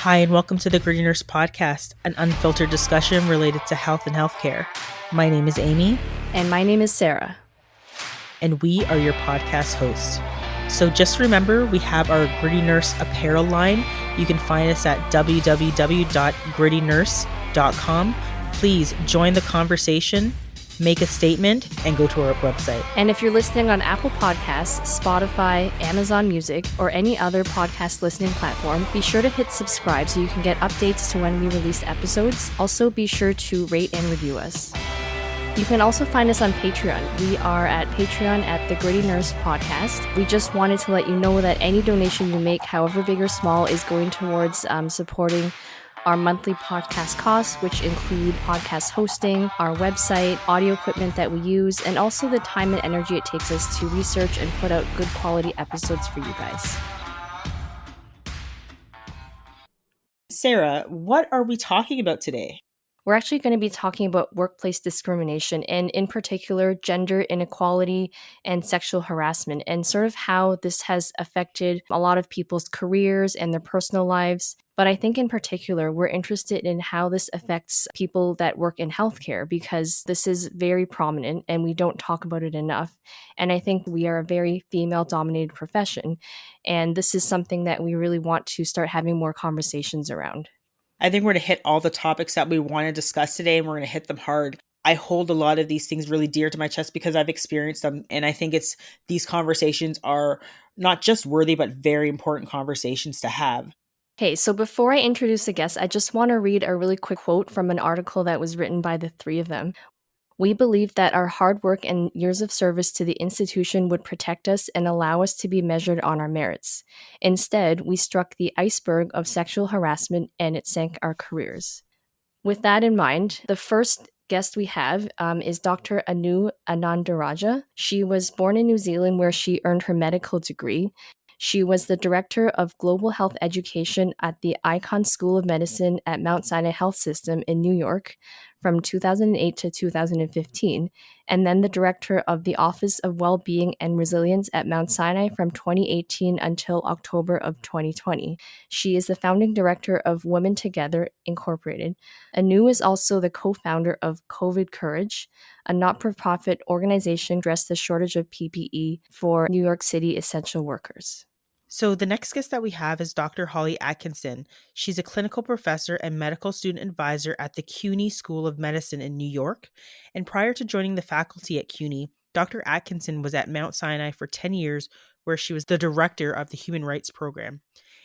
Hi, and welcome to the Gritty Nurse Podcast, an unfiltered discussion related to health and healthcare. My name is Amie. And my name is Sara. And we are your podcast hosts. So just remember, we have our Gritty Nurse apparel line. You can find us at www.grittynurse.com. Please join the conversation, make a statement, and go to our website. And if you're listening on Apple Podcasts, Spotify, Amazon Music, or any other podcast listening platform, be sure to hit subscribe so you can get updates to when we release episodes. Also, be sure to rate and review us. You can also find us on Patreon. We are at Patreon at the Gritty Nurse Podcast. We just wanted to let you know that any donation you make, however big or small, is going towards supporting our monthly podcast costs, which include podcast hosting, our website, audio equipment that we use, and also the time and energy it takes us to research and put out good quality episodes for you guys. Sara, what are we talking about today? We're actually going to be talking about workplace discrimination and in particular gender inequality and sexual harassment and sort of how this has affected a lot of people's careers and their personal lives. But I think in particular, we're interested in how this affects people that work in healthcare because this is very prominent and we don't talk about it enough. And I think we are a very female-dominated profession. And this is something that we really want to start having more conversations around. I think we're going to hit all the topics that we want to discuss today, and we're going to hit them hard. I hold a lot of these things really dear to my chest because I've experienced them, and I think these conversations are not just worthy, but very important conversations to have. Okay, so before I introduce the guests, I just want to read a really quick quote from an article that was written by the three of them. We believe that our hard work and years of service to the institution would protect us and allow us to be measured on our merits. Instead, we struck the iceberg of sexual harassment and it sank our careers. With that in mind, the first guest we have is Dr. Anu Anandaraja. She was born in New Zealand where she earned her medical degree. She was the Director of Global Health Education at the Icahn School of Medicine at Mount Sinai Health System in New York from 2008 to 2015, and then the Director of the Office of Wellbeing and Resilience at Mount Sinai from 2018 until October of 2020. She is the founding director of Women Together, Incorporated. Anu is also the co-founder of COVID Courage, a not-for-profit organization to address the shortage of PPE for New York City essential workers. So the next guest that we have is Dr. Holly Atkinson. She's a clinical professor and medical student advisor at the CUNY School of Medicine in New York. And prior to joining the faculty at CUNY, Dr. Atkinson was at Mount Sinai for 10 years, where she was the director of the Human Rights Program.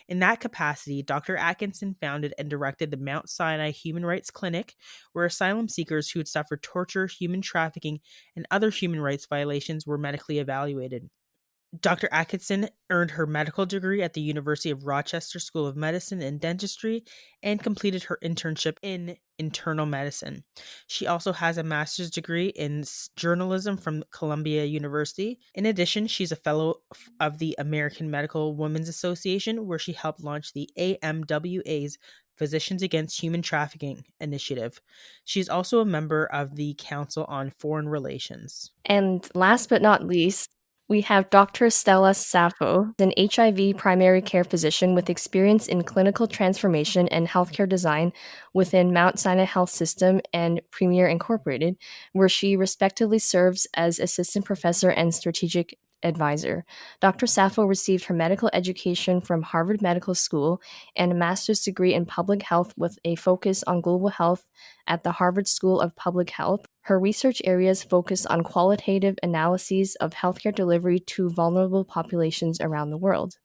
In that capacity, Dr. Atkinson founded and directed the Mount Sinai Human Rights Clinic, where asylum seekers who had suffered torture, human trafficking, and other human rights violations were medically evaluated. Dr. Atkinson earned her medical degree at the University of Rochester School of Medicine and Dentistry and completed her internship in internal medicine. She also has a master's degree in journalism from Columbia University. In addition, she's a fellow of the American Medical Women's Association, where she helped launch the AMWA's Physicians Against Human Trafficking initiative. She's also a member of the Council on Foreign Relations. And last but not least, we have Dr. Stella Safo, an HIV primary care physician with experience in clinical transformation and healthcare design within Mount Sinai Health System and Premier Incorporated, where she respectively serves as assistant professor and strategic advisor. Dr. Safo received her medical education from Harvard Medical School and a master's degree in public health with a focus on global health at the Harvard School of Public Health. Her research areas focus on qualitative analyses of healthcare delivery to vulnerable populations around the world.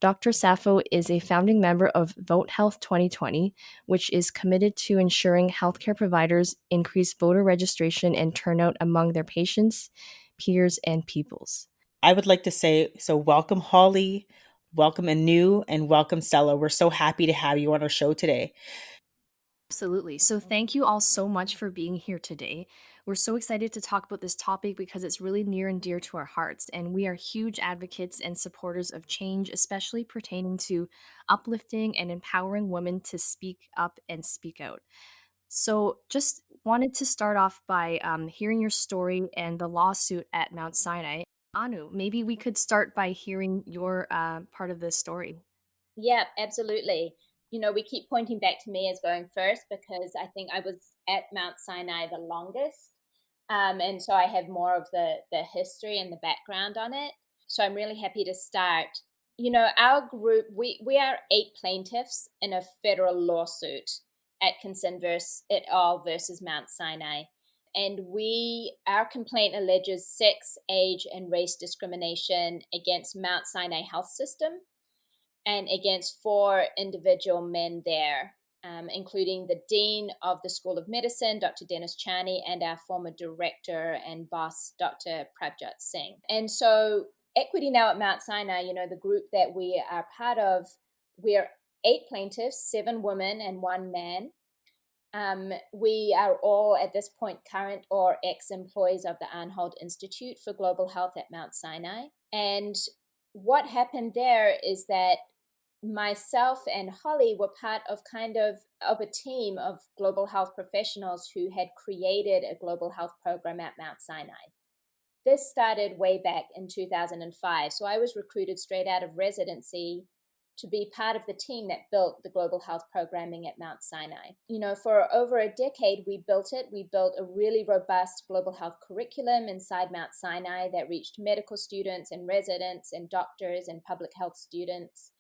Dr. Safo is a founding member of Vote Health 2020, which is committed to ensuring healthcare providers increase voter registration and turnout among their patients, peers, and peoples. I would like to say, so welcome Holly, welcome Anu, and welcome Stella. We're so happy to have you on our show today. Absolutely. So thank you all so much for being here today. We're so excited to talk about this topic because it's really near and dear to our hearts, and we are huge advocates and supporters of change, especially pertaining to uplifting and empowering women to speak up and speak out. So just wanted to start off by hearing your story and the lawsuit at Mount Sinai. Anu, maybe we could start by hearing your part of this story. Yeah, absolutely. we keep pointing back to me as going first because I think I was at Mount Sinai the longest. And so I have more of the history and the background on it. So I'm really happy to start. Our group, we are 8 plaintiffs in a federal lawsuit, Atkinson et al. Versus Mount Sinai. And our complaint alleges sex, age, and race discrimination against Mount Sinai Health System and against 4 individual men there, including the Dean of the School of Medicine, Dr. Dennis Charney, and our former director and boss, Dr. Prabhat Singh. And so Equity Now at Mount Sinai, the group that we are part of, we're 8 plaintiffs, 7 women and 1 man. We are all at this point current or ex-employees of the Arnhold Institute for Global Health at Mount Sinai. And what happened there is that myself and Holly were part of a team of global health professionals who had created a global health program at Mount Sinai. This started way back in 2005. So I was recruited straight out of residency to be part of the team that built the global health programming at Mount Sinai. For over a decade, we built it. We built a really robust global health curriculum inside Mount Sinai that reached medical students and residents and doctors and public health students.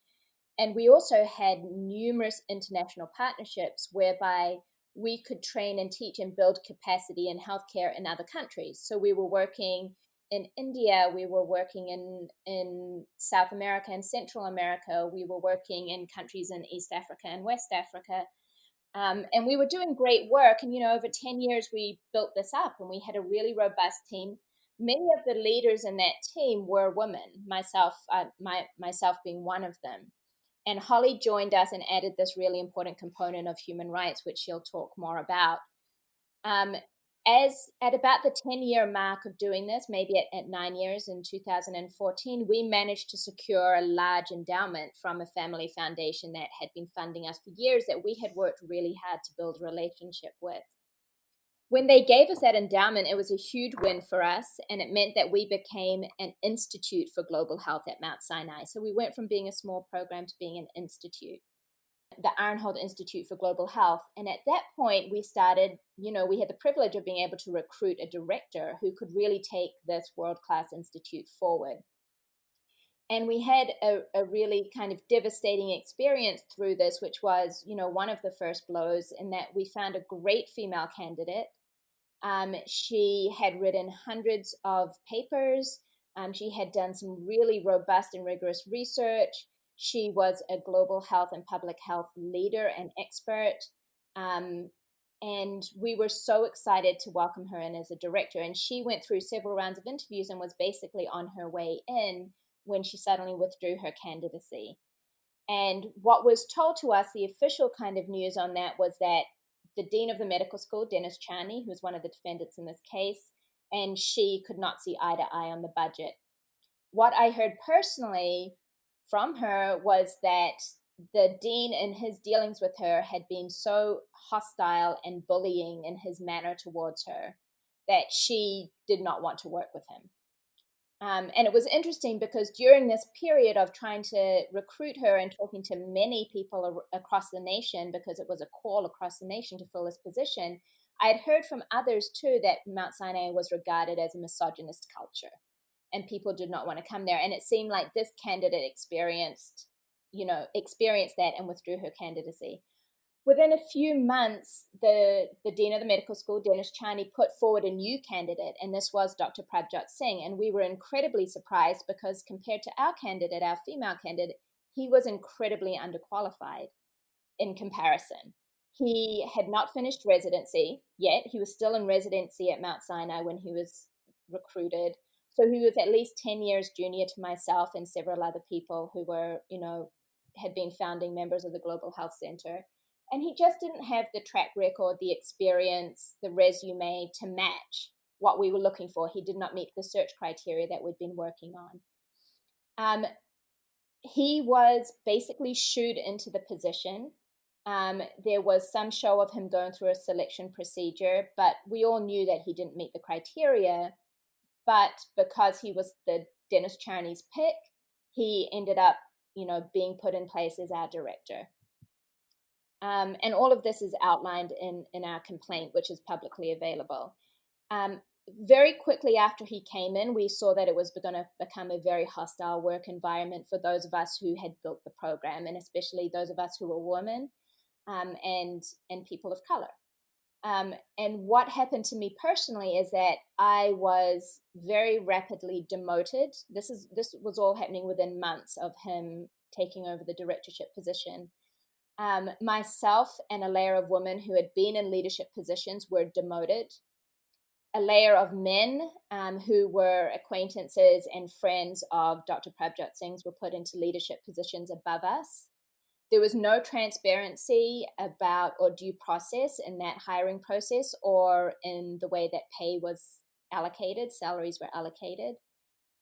And we also had numerous international partnerships whereby we could train and teach and build capacity in healthcare in other countries. So we were working in India, we were working in South America and Central America, we were working in countries in East Africa and West Africa. And we were doing great work. And, over 10 years, we built this up and we had a really robust team. Many of the leaders in that team were women, myself being one of them. And Holly joined us and added this really important component of human rights, which she'll talk more about. As at about the 10-year mark of doing this, maybe at 9 years in 2014, we managed to secure a large endowment from a family foundation that had been funding us for years that we had worked really hard to build a relationship with. When they gave us that endowment, it was a huge win for us, and it meant that we became an institute for global health at Mount Sinai. So we went from being a small program to being an institute, the Arnhold Institute for Global Health. And at that point, we started, we had the privilege of being able to recruit a director who could really take this world-class institute forward. And we had a really kind of devastating experience through this, which was, one of the first blows in that we found a great female candidate. She had written hundreds of papers. She had done some really robust and rigorous research. She was a global health and public health leader and expert. And we were so excited to welcome her in as a director. And she went through several rounds of interviews and was basically on her way in when she suddenly withdrew her candidacy. And what was told to us, the official kind of news on that, was that the dean of the medical school, Dennis Charney, who's one of the defendants in this case, and she could not see eye to eye on the budget. What I heard personally from her was that the dean in his dealings with her had been so hostile and bullying in his manner towards her that she did not want to work with him. And it was interesting because during this period of trying to recruit her and talking to many people across the nation, because it was a call across the nation to fill this position, I had heard from others too that Mount Sinai was regarded as a misogynist culture and people did not want to come there. And it seemed like this candidate experienced that and withdrew her candidacy. Within a few months, the dean of the medical school, Dennis Charney, put forward a new candidate, and this was Dr. Prabhat Singh. And we were incredibly surprised because compared to our candidate, our female candidate, he was incredibly underqualified in comparison. He had not finished residency yet. He was still in residency at Mount Sinai when he was recruited. So he was at least 10 years junior to myself and several other people who were, had been founding members of the Global Health Center. And he just didn't have the track record, the experience, the resume to match what we were looking for. He did not meet the search criteria that we'd been working on. He was basically shooed into the position. There was some show of him going through a selection procedure, but we all knew that he didn't meet the criteria. But because he was the Dennis Charney's pick, he ended up, being put in place as our director. And all of this is outlined in our complaint, which is publicly available. Very quickly after he came in, we saw that it was going to become a very hostile work environment for those of us who had built the program, and especially those of us who were women and people of color. And what happened to me personally is that I was very rapidly demoted. This was all happening within months of him taking over the directorship position. Myself and a layer of women who had been in leadership positions were demoted. A layer of men who were acquaintances and friends of Dr. Prabhat Singh's were put into leadership positions above us. There was no transparency about or due process in that hiring process or in the way that pay was allocated, salaries were allocated.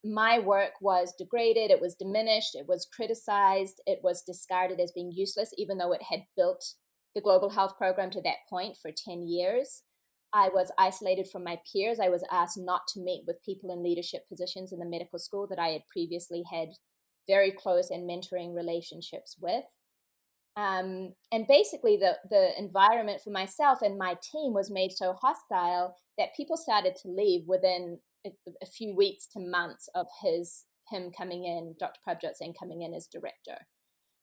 My work was degraded, it was diminished, it was criticized, it was discarded as being useless, even though it had built the global health program to that point for 10 years. I was isolated from my peers. I was asked not to meet with people in leadership positions in the medical school that I had previously had very close and mentoring relationships with. And basically the environment for myself and my team was made so hostile that people started to leave within a few weeks to months of him coming in, Dr. Prabhat Singh coming in as director.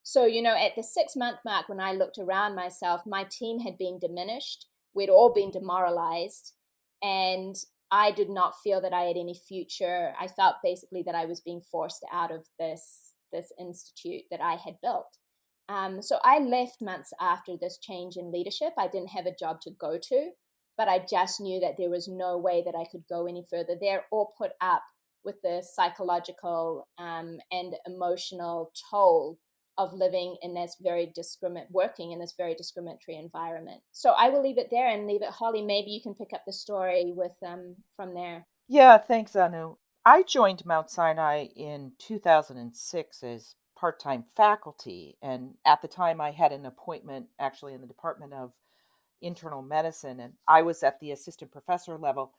So, at the 6-month mark, when I looked around myself, my team had been diminished. We'd all been demoralized, and I did not feel that I had any future. I felt basically that I was being forced out of this institute that I had built. So I left months after this change in leadership. I didn't have a job to go to, but I just knew that there was no way that I could go any further there or put up with the psychological and emotional toll of living in this working in this very discriminatory environment. So I will leave it there and leave it. Holly, maybe you can pick up the story with from there. Yeah, thanks, Anu. I joined Mount Sinai in 2006 as part-time faculty, and at the time I had an appointment actually in the Department of Internal Medicine, and I was at the assistant professor level.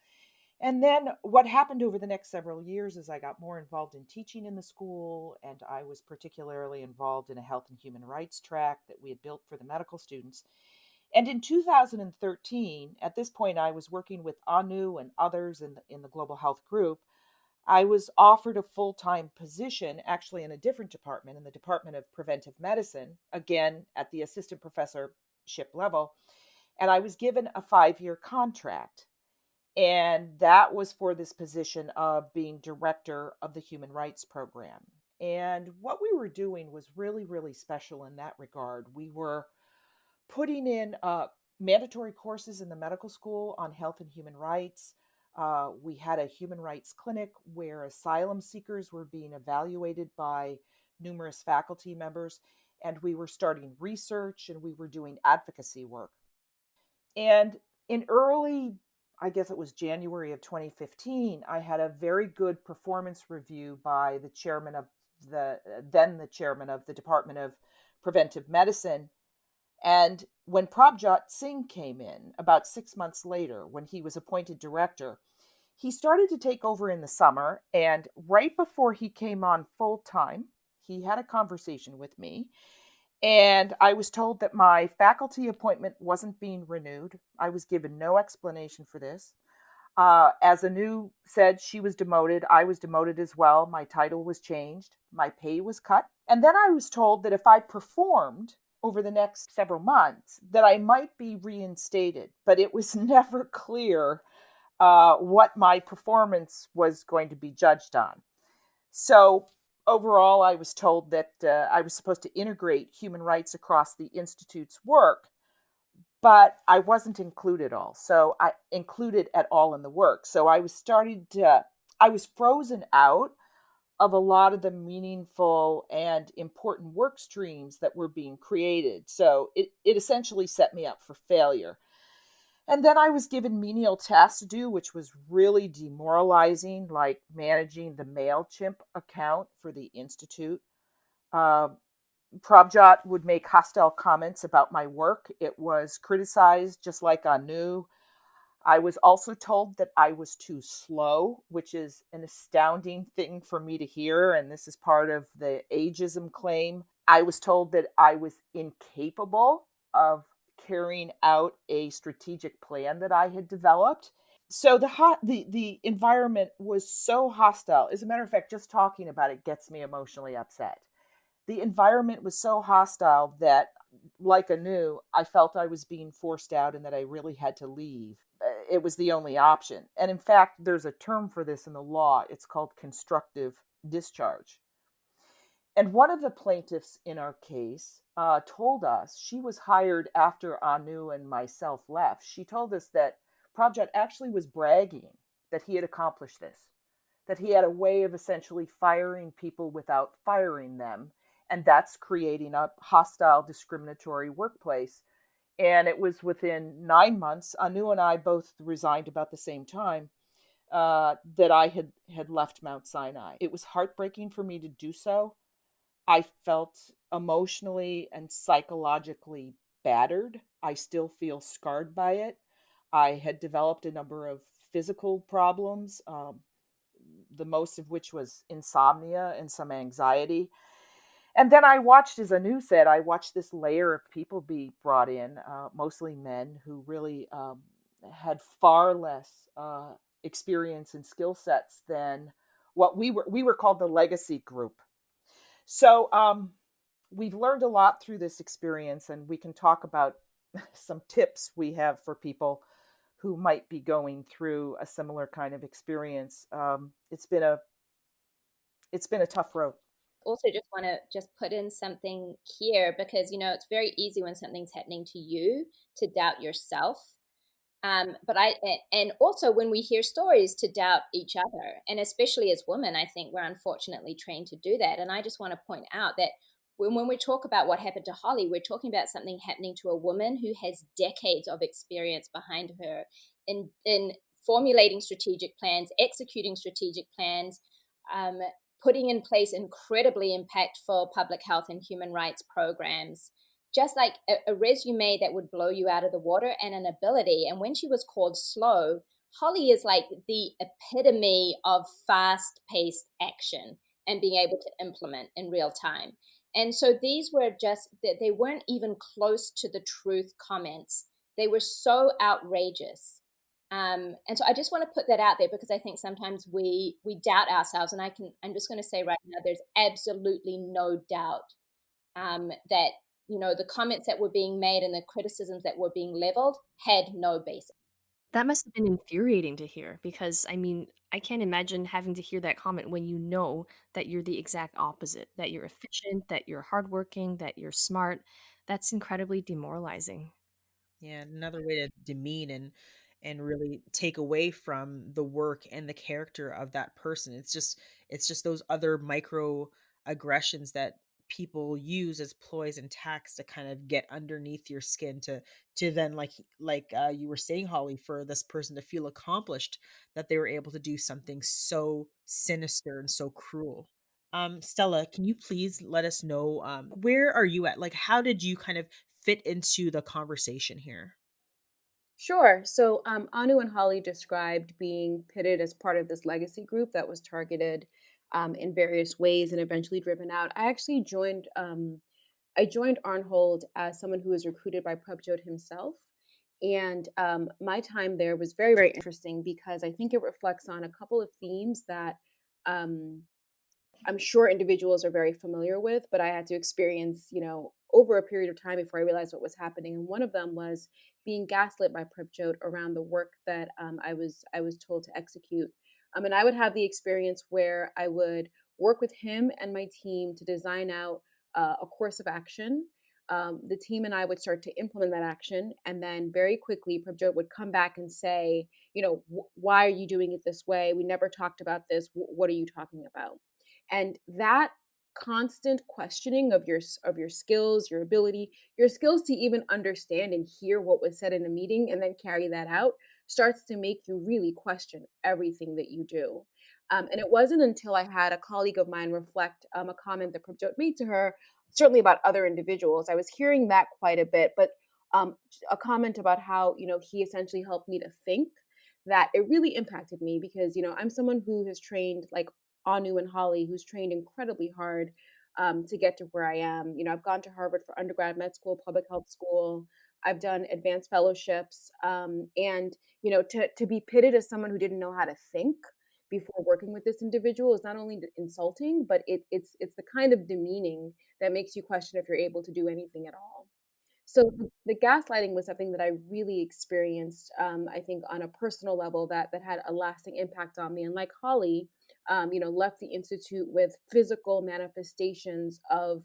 And then what happened over the next several years is I got more involved in teaching in the school, and I was particularly involved in a health and human rights track that we had built for the medical students. And in 2013, at this point, I was working with Anu and others in the global health group. I was offered a full-time position, actually in a different department, in the Department of Preventive Medicine, again at the assistant professorship level. And I was given a 5-year contract. And that was for this position of being director of the human rights program. And what we were doing was really, really special in that regard. We were putting in mandatory courses in the medical school on health and human rights. We had a human rights clinic where asylum seekers were being evaluated by numerous faculty members. And we were starting research and we were doing advocacy work. And in I guess it was January of 2015, I had a very good performance review by the chairman of the chairman of the Department of Preventive Medicine. And when Prabhat Singh came in about 6 months later, when he was appointed director, he started to take over in the summer. And right before he came on full time, he had a conversation with me. And I was told that my faculty appointment wasn't being renewed. I was given no explanation for this. As Anu said, she was demoted. I was demoted as well. My title was changed. My pay was cut. And then I was told that if I performed over the next several months, that I might be reinstated. But it was never clear what my performance was going to be judged on. So overall, I was told that I was supposed to integrate human rights across the Institute's work, but I wasn't included at all in the work. So I was frozen out of a lot of the meaningful and important work streams that were being created. So it essentially set me up for failure. And then I was given menial tasks to do, which was really demoralizing, like managing the MailChimp account for the Institute. Prabhat would make hostile comments about my work. It was criticized just like Anu. I was also told that I was too slow, which is an astounding thing for me to hear, and this is part of the ageism claim. I was told that I was incapable of carrying out a strategic plan that I had developed. So the environment was so hostile. As a matter of fact, just talking about it gets me emotionally upset. The environment was so hostile that, like Anu, I felt I was being forced out and that I really had to leave. It was the only option. And in fact, there's a term for this in the law. It's called constructive discharge. And one of the plaintiffs in our case told us, she was hired after Anu and myself left. She told us that Project actually was bragging that he had accomplished this, that he had a way of essentially firing people without firing them. And that's creating a hostile, discriminatory workplace. And it was within 9 months, Anu and I both resigned about the same time, that I had left Mount Sinai. It was heartbreaking for me to do so. I felt emotionally and psychologically battered. I still feel scarred by it. I had developed a number of physical problems, the most of which was insomnia and some anxiety. And then I watched, as Anu said, I watched this layer of people be brought in, mostly men who really had far less experience and skill sets than what we were. We were called the legacy group. So we've learned a lot through this experience, and we can talk about some tips we have for people who might be going through a similar kind of experience. It's been a tough road. Also just want to just put in something here, because it's very easy when something's happening to you to doubt yourself, and also when we hear stories, to doubt each other, and especially as women, I think we're unfortunately trained to do that. And I just want to point out that when we talk about what happened to Holly, we're talking about something happening to a woman who has decades of experience behind her in formulating strategic plans, executing strategic plans, putting in place incredibly impactful public health and human rights programs, just like a resume that would blow you out of the water, and an ability. And when she was called slow, Holly is like the epitome of fast-paced action and being able to implement in real time. And so these were just, they weren't even close to the truth comments. They were so outrageous. And so I just want to put that out there, because I think sometimes we doubt ourselves. And I'm just going to say right now, there's absolutely no doubt that, the comments that were being made and the criticisms that were being leveled had no basis. That must have been infuriating to hear because, I mean, I can't imagine having to hear that comment when you know that you're the exact opposite, that you're efficient, that you're hardworking, that you're smart. That's incredibly demoralizing. Yeah, another way to demean and really take away from the work and the character of that person. It's just those other micro aggressions that people use as ploys and tacks to kind of get underneath your skin to then like you were saying, Holly, for this person to feel accomplished that they were able to do something so sinister and so cruel. Stella, can you please let us know, where are you at? Like, how did you kind of fit into the conversation here? Sure. So Anu and Holly described being pitted as part of this legacy group that was targeted in various ways and eventually driven out. I actually joined. I joined Arnhold as someone who was recruited by Prabjot himself, and my time there was very, very interesting because I think it reflects on a couple of themes that um, I'm sure individuals are very familiar with, but I had to experience, over a period of time before I realized what was happening. And one of them was being gaslit by Pripjot around the work that I was told to execute. And I would have the experience where I would work with him and my team to design out a course of action. The team and I would start to implement that action, and then very quickly, Prabjot would come back and say, why are you doing it this way? We never talked about this. What are you talking about? And that constant questioning of your skills, your ability, your skills to even understand and hear what was said in a meeting and then carry that out starts to make you really question everything that you do. And it wasn't until I had a colleague of mine reflect a comment that Prabjot made to her, certainly about other individuals. I was hearing that quite a bit, but a comment about how he essentially helped me to think, that it really impacted me because I'm someone who has trained like Anu and Holly, who's trained incredibly hard, to get to where I am. I've gone to Harvard for undergrad, med school, public health school. I've done advanced fellowships, and to be pitted as someone who didn't know how to think before working with this individual is not only insulting, but it's the kind of demeaning that makes you question if you're able to do anything at all. So the gaslighting was something that I really experienced, I think, on a personal level that had a lasting impact on me. And like Holly, left the institute with physical manifestations of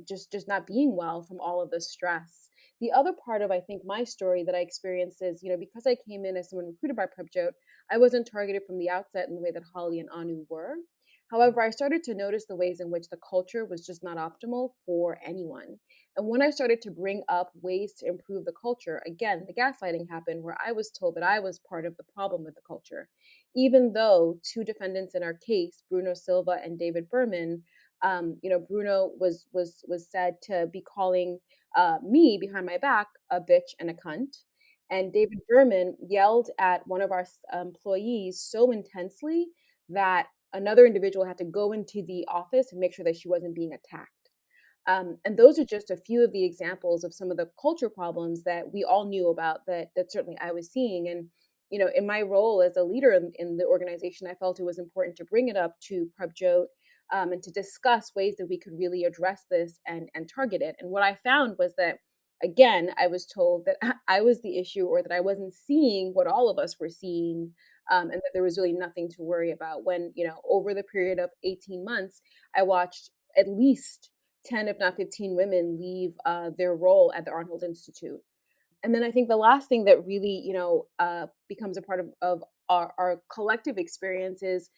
just not being well from all of the stress. The other part of, I think, my story that I experienced is, because I came in as someone recruited by PrepJote, I wasn't targeted from the outset in the way that Holly and Anu were. However, I started to notice the ways in which the culture was just not optimal for anyone. And when I started to bring up ways to improve the culture, again, the gaslighting happened where I was told that I was part of the problem with the culture. Even though two defendants in our case, Bruno Silva and David Berman, Bruno was said to be calling me behind my back a bitch and a cunt. And David Berman yelled at one of our employees so intensely that another individual had to go into the office and make sure that she wasn't being attacked. And those are just a few of the examples of some of the culture problems that we all knew about that certainly I was seeing. And, in my role as a leader in the organization, I felt it was important to bring it up to PrepJote and to discuss ways that we could really address this and target it. And what I found was that, again, I was told that I was the issue or that I wasn't seeing what all of us were seeing, and that there was really nothing to worry about. When, over the period of 18 months, I watched at least 10, if not 15 women leave their role at the Arnold Institute. And then I think the last thing that really, becomes a part of our collective experience is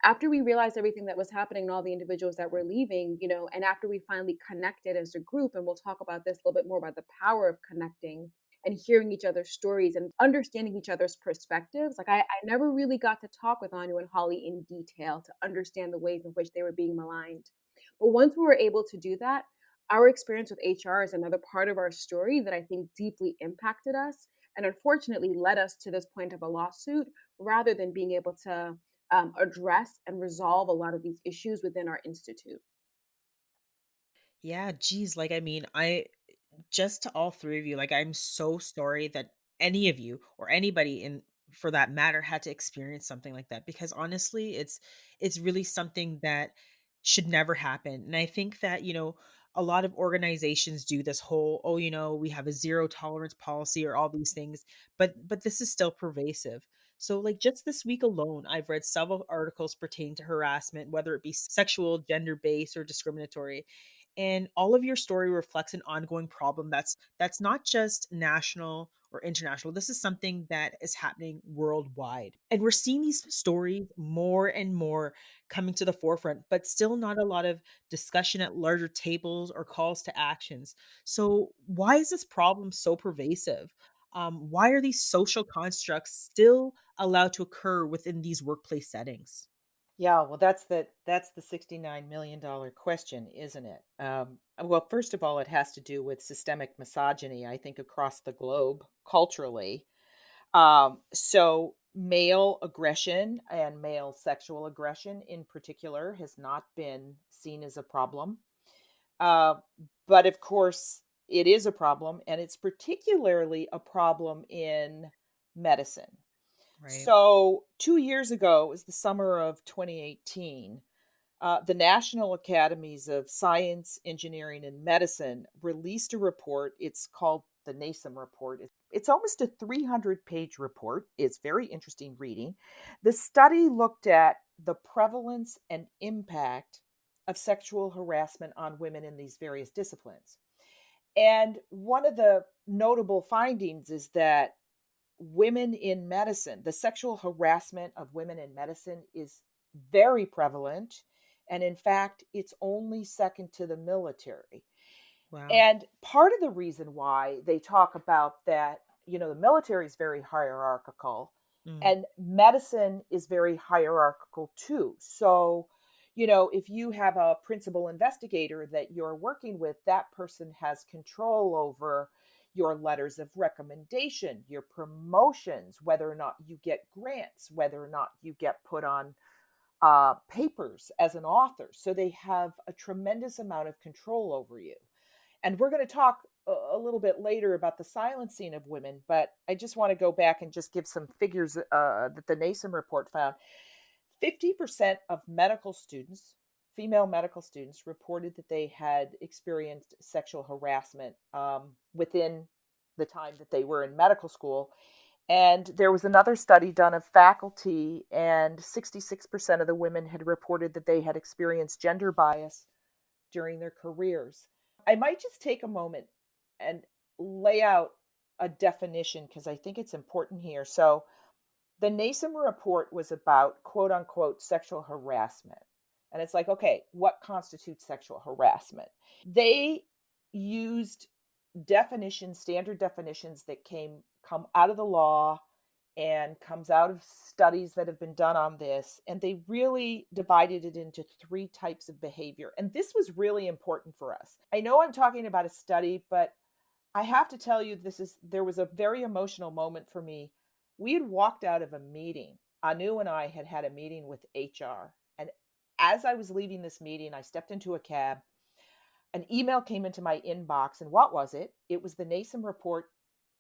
after we realized everything that was happening and all the individuals that were leaving, and after we finally connected as a group, and we'll talk about this a little bit more about the power of connecting and hearing each other's stories and understanding each other's perspectives. Like I never really got to talk with Anu and Holly in detail to understand the ways in which they were being maligned. But once we were able to do that, our experience with HR is another part of our story that I think deeply impacted us and unfortunately led us to this point of a lawsuit rather than being able to address and resolve a lot of these issues within our institute. Yeah, geez, I just to all three of you, I'm so sorry that any of you or anybody in for that matter had to experience something like that because honestly, it's really something that should never happen. And I think that, a lot of organizations do this whole, oh, we have a zero tolerance policy or all these things, but this is still pervasive. So just this week alone, I've read several articles pertaining to harassment, whether it be sexual, gender-based or discriminatory, and all of your story reflects an ongoing problem that's not just national or international. This is something that is happening worldwide, and we're seeing these stories more and more coming to the forefront, but still not a lot of discussion at larger tables or calls to actions. So why is this problem so pervasive? Why are these social constructs still allowed to occur within these workplace settings? Yeah, well, that's the $69 million question, isn't it? Well, first of all, it has to do with systemic misogyny, I think, across the globe culturally. So male aggression and male sexual aggression in particular has not been seen as a problem. Uh, but of course, it is a problem, and it's particularly a problem in medicine. Right. So 2 years ago, it was the summer of 2018, the National Academies of Science, Engineering, and Medicine released a report. It's called the NASEM report. It's almost a 300-page report. It's very interesting reading. The study looked at the prevalence and impact of sexual harassment on women in these various disciplines. And one of the notable findings is that women in medicine, the sexual harassment of women in medicine is very prevalent. And in fact, it's only second to the military. Wow. And part of the reason why they talk about that, the military is very hierarchical Mm. and medicine is very hierarchical too. So, if you have a principal investigator that you're working with, that person has control over your letters of recommendation, your promotions, whether or not you get grants, whether or not you get put on papers as an author. So they have a tremendous amount of control over you. And we're going to talk little bit later about the silencing of women, but I just want to go back and just give some figures that the NASM report found. 50% of medical students, female medical students, reported that they had experienced sexual harassment within the time that they were in medical school. And there was another study done of faculty, and 66% of the women had reported that they had experienced gender bias during their careers. I might just take a moment and lay out a definition because I think it's important here. So, the NASM report was about quote unquote sexual harassment. And it's like, okay, what constitutes sexual harassment? They used definitions, standard definitions that come out of the law and comes out of studies that have been done on this. And they really divided it into three types of behavior. And this was really important for us. I know I'm talking about a study, but I have to tell you, there was a very emotional moment for me. We had walked out of a meeting. Anu and I had had a meeting with HR. And as I was leaving this meeting, I stepped into a cab. An email came into my inbox. And what was it? It was the NASM report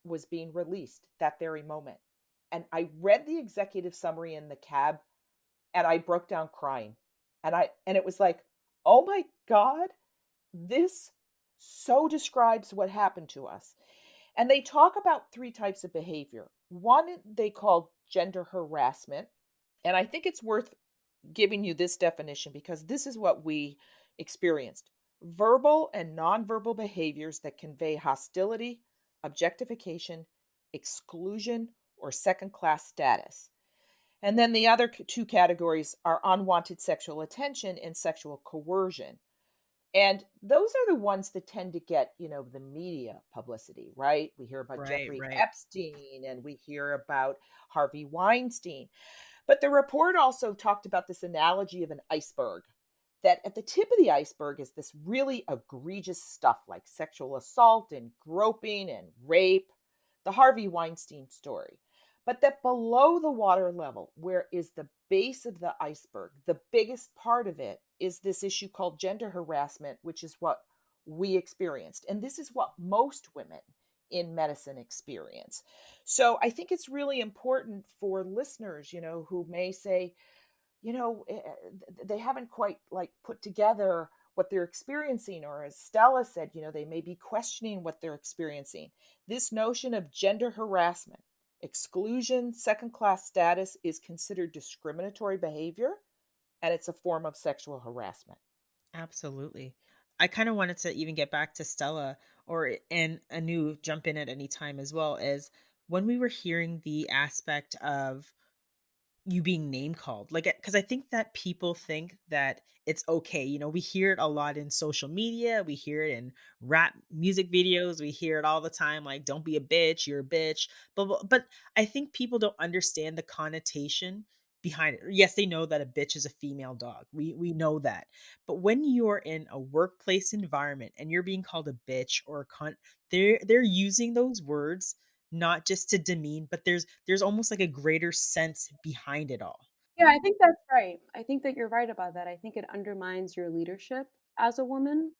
was being released that very moment. And I read the executive summary in the cab and I broke down crying. And it was like, oh my God, this so describes what happened to us. And they talk about three types of behavior. One they call gender harassment. And I think it's worth giving you this definition because this is what we experienced. Verbal and nonverbal behaviors that convey hostility, objectification, exclusion, or second-class status. And then the other two categories are unwanted sexual attention and sexual coercion. And those are the ones that tend to get, the media publicity, right? We hear about Right, Jeffrey right. Epstein and we hear about Harvey Weinstein. But the report also talked about this analogy of an iceberg, that at the tip of the iceberg is this really egregious stuff like sexual assault and groping and rape, the Harvey Weinstein story. But that below the water level, where is the base of the iceberg, the biggest part of it is this issue called gender harassment, which is what we experienced. And this is what most women in medicine experience. So I think it's really important for listeners, who may say, they haven't quite like put together what they're experiencing, or as Stella said, they may be questioning what they're experiencing. This notion of gender harassment, exclusion, second class status is considered discriminatory behavior, and it's a form of sexual harassment. Absolutely. I kind of wanted to even get back to Stella and Anu jump in at any time as well as when we were hearing the aspect of you being name called, like, because I think that people think that it's okay. We hear it a lot in social media, we hear it in rap music videos, we hear it all the time, like, don't be a bitch, you're a bitch. But I think people don't understand the connotation behind it. Yes, they know that a bitch is a female dog, we know that. But when you're in a workplace environment and you're being called a bitch or a cunt, they're using those words not just to demean, but there's almost like a greater sense behind it all. Yeah, I think that's right. I think that you're right about that. I think it undermines your leadership as a woman.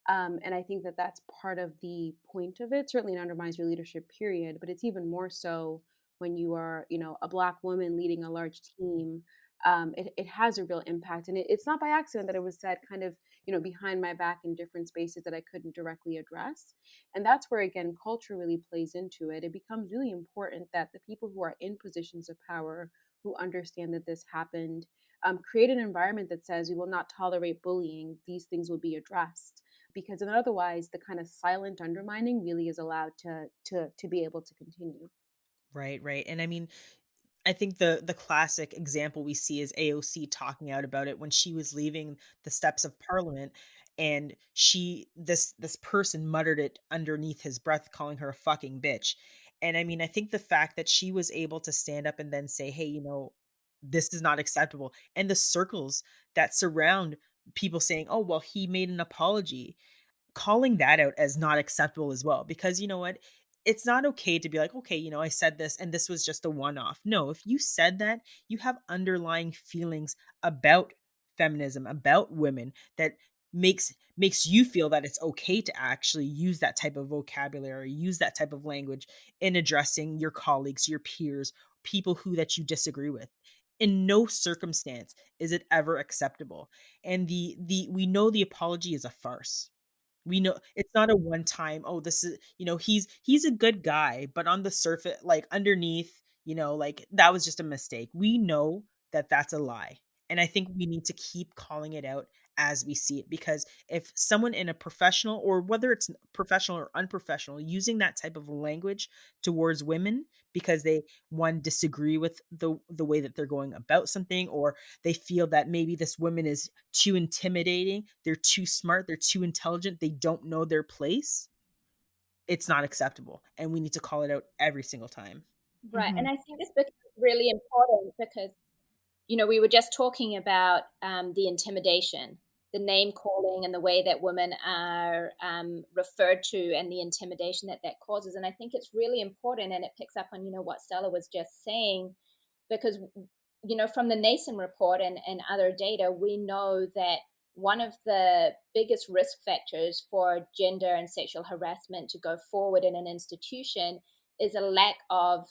And I think that that's part of the point of it. Certainly, it undermines your leadership, period. But it's even more so when you are, a Black woman leading a large team. It has a real impact. And it's not by accident that it was said kind of, behind my back in different spaces that I couldn't directly address. And that's where, again, culture really plays into it. It becomes really important that the people who are in positions of power, who understand that this happened, create an environment that says we will not tolerate bullying. These things will be addressed, because then otherwise the kind of silent undermining really is allowed to be able to continue. Right, right. And I mean, I think the classic example we see is AOC talking out about it when she was leaving the steps of parliament, and this person muttered it underneath his breath, calling her a fucking bitch. And I mean, I think the fact that she was able to stand up and then say, hey, this is not acceptable, and the circles that surround people saying, oh well, he made an apology, calling that out as not acceptable as well, because you know what? it's not okay to be like, okay, I said this and this was just a one off. No, if you said that, you have underlying feelings about feminism, about women that makes you feel that it's okay to actually use that type of vocabulary, use that type of language in addressing your colleagues, your peers, people who that you disagree with. In no circumstance is it ever acceptable. And the we know the apology is a farce. We know it's not a one time, "Oh, this is," he's a good guy, but on the surface, like, underneath, like, that was just a mistake. We know that that's a lie, and I think we need to keep calling it out as we see it, because if someone in a professional, or whether it's professional or unprofessional, using that type of language towards women because they, one, disagree with the way that they're going about something, or they feel that maybe this woman is too intimidating, they're too smart, they're too intelligent, they don't know their place, it's not acceptable. And we need to call it out every single time. Right. Mm-hmm. And I think this becomes really important because, we were just talking about the intimidation, the name calling, and the way that women are referred to, and the intimidation that that causes. And I think it's really important, and it picks up on, what Stella was just saying, because, from the Nason report and other data, we know that one of the biggest risk factors for gender and sexual harassment to go forward in an institution is a lack of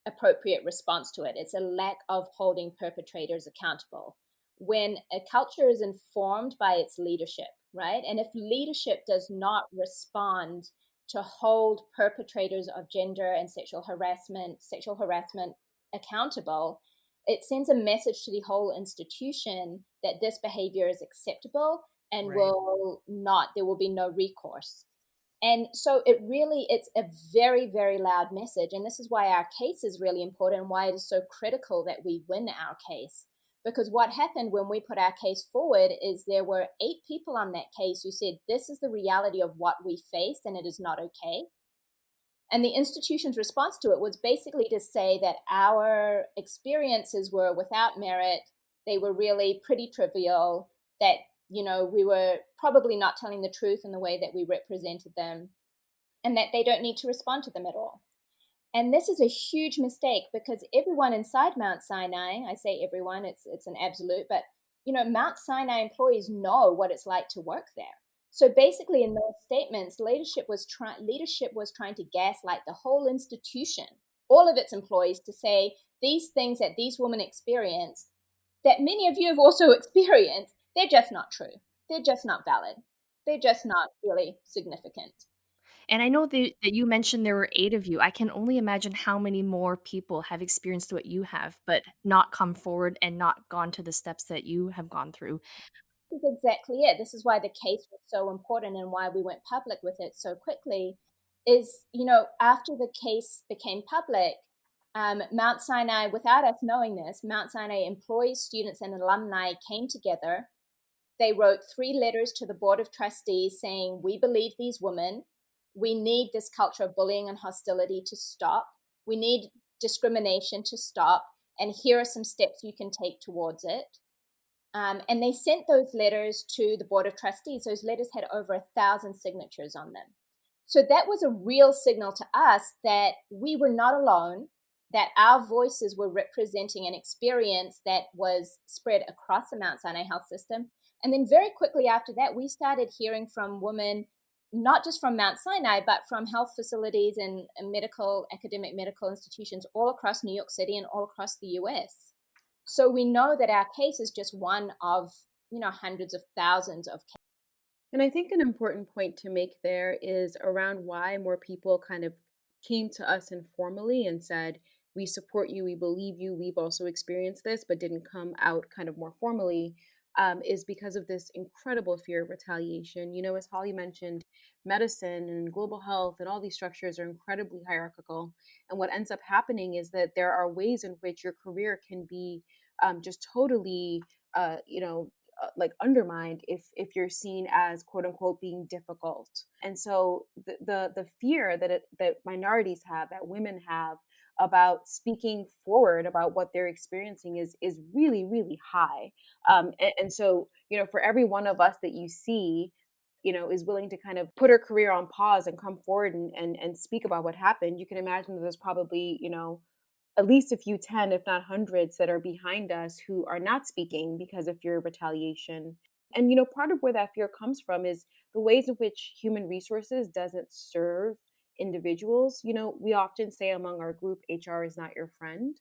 appropriate response to it. It's a lack of holding perpetrators accountable. When a culture is informed by its leadership, right? And if leadership does not respond to hold perpetrators of gender and sexual harassment accountable, it sends a message to the whole institution that this behavior is acceptable and Right. there will be no recourse. And so it's a very, very loud message. And this is why our case is really important, and why it is so critical that we win our case. Because what happened when we put our case forward is there were 8 people on that case who said, this is the reality of what we faced and it is not okay. And the institution's response to it was basically to say that our experiences were without merit, they were really pretty trivial, that, we were probably not telling the truth in the way that we represented them, and that they don't need to respond to them at all. And this is a huge mistake, because everyone inside Mount Sinai, I say everyone, it's an absolute, but Mount Sinai employees know what it's like to work there. So basically, in those statements, leadership was trying to gaslight the whole institution, all of its employees, to say these things that these women experienced, that many of you have also experienced, they're just not true. They're just not valid. They're just not really significant. And I know that you mentioned there were 8 of you. I can only imagine how many more people have experienced what you have, but not come forward and not gone to the steps that you have gone through. This is exactly it. This is why the case was so important and why we went public with it so quickly. Is, after the case became public, Mount Sinai, without us knowing this, Mount Sinai employees, students, and alumni came together. They wrote 3 letters to the Board of Trustees saying, we believe these women. We need this culture of bullying and hostility to stop. We need discrimination to stop. And here are some steps you can take towards it. And they sent those letters to the Board of Trustees. Those letters had over 1,000 signatures on them. So that was a real signal to us that we were not alone, that our voices were representing an experience that was spread across the Mount Sinai Health System. And then very quickly after that, we started hearing from women, not just from Mount Sinai, but from health facilities and academic medical institutions all across New York City and all across the US. So we know that our case is just one of, hundreds of thousands of cases. And I think an important point to make there is around why more people kind of came to us informally and said, we support you, we believe you, we've also experienced this, but didn't come out kind of more formally, is because of this incredible fear of retaliation. As Holly mentioned, medicine and global health and all these structures are incredibly hierarchical. And what ends up happening is that there are ways in which your career can be just totally, like undermined if you're seen as quote unquote being difficult. And so the fear that minorities have, that women have, about speaking forward about what they're experiencing is really, really high. And so, for every one of us that you see, is willing to kind of put her career on pause and come forward and speak about what happened, you can imagine that there's probably, at least a few 10, if not hundreds, that are behind us who are not speaking because of fear of retaliation. And, part of where that fear comes from is the ways in which human resources doesn't serve individuals. We often say among our group, HR is not your friend.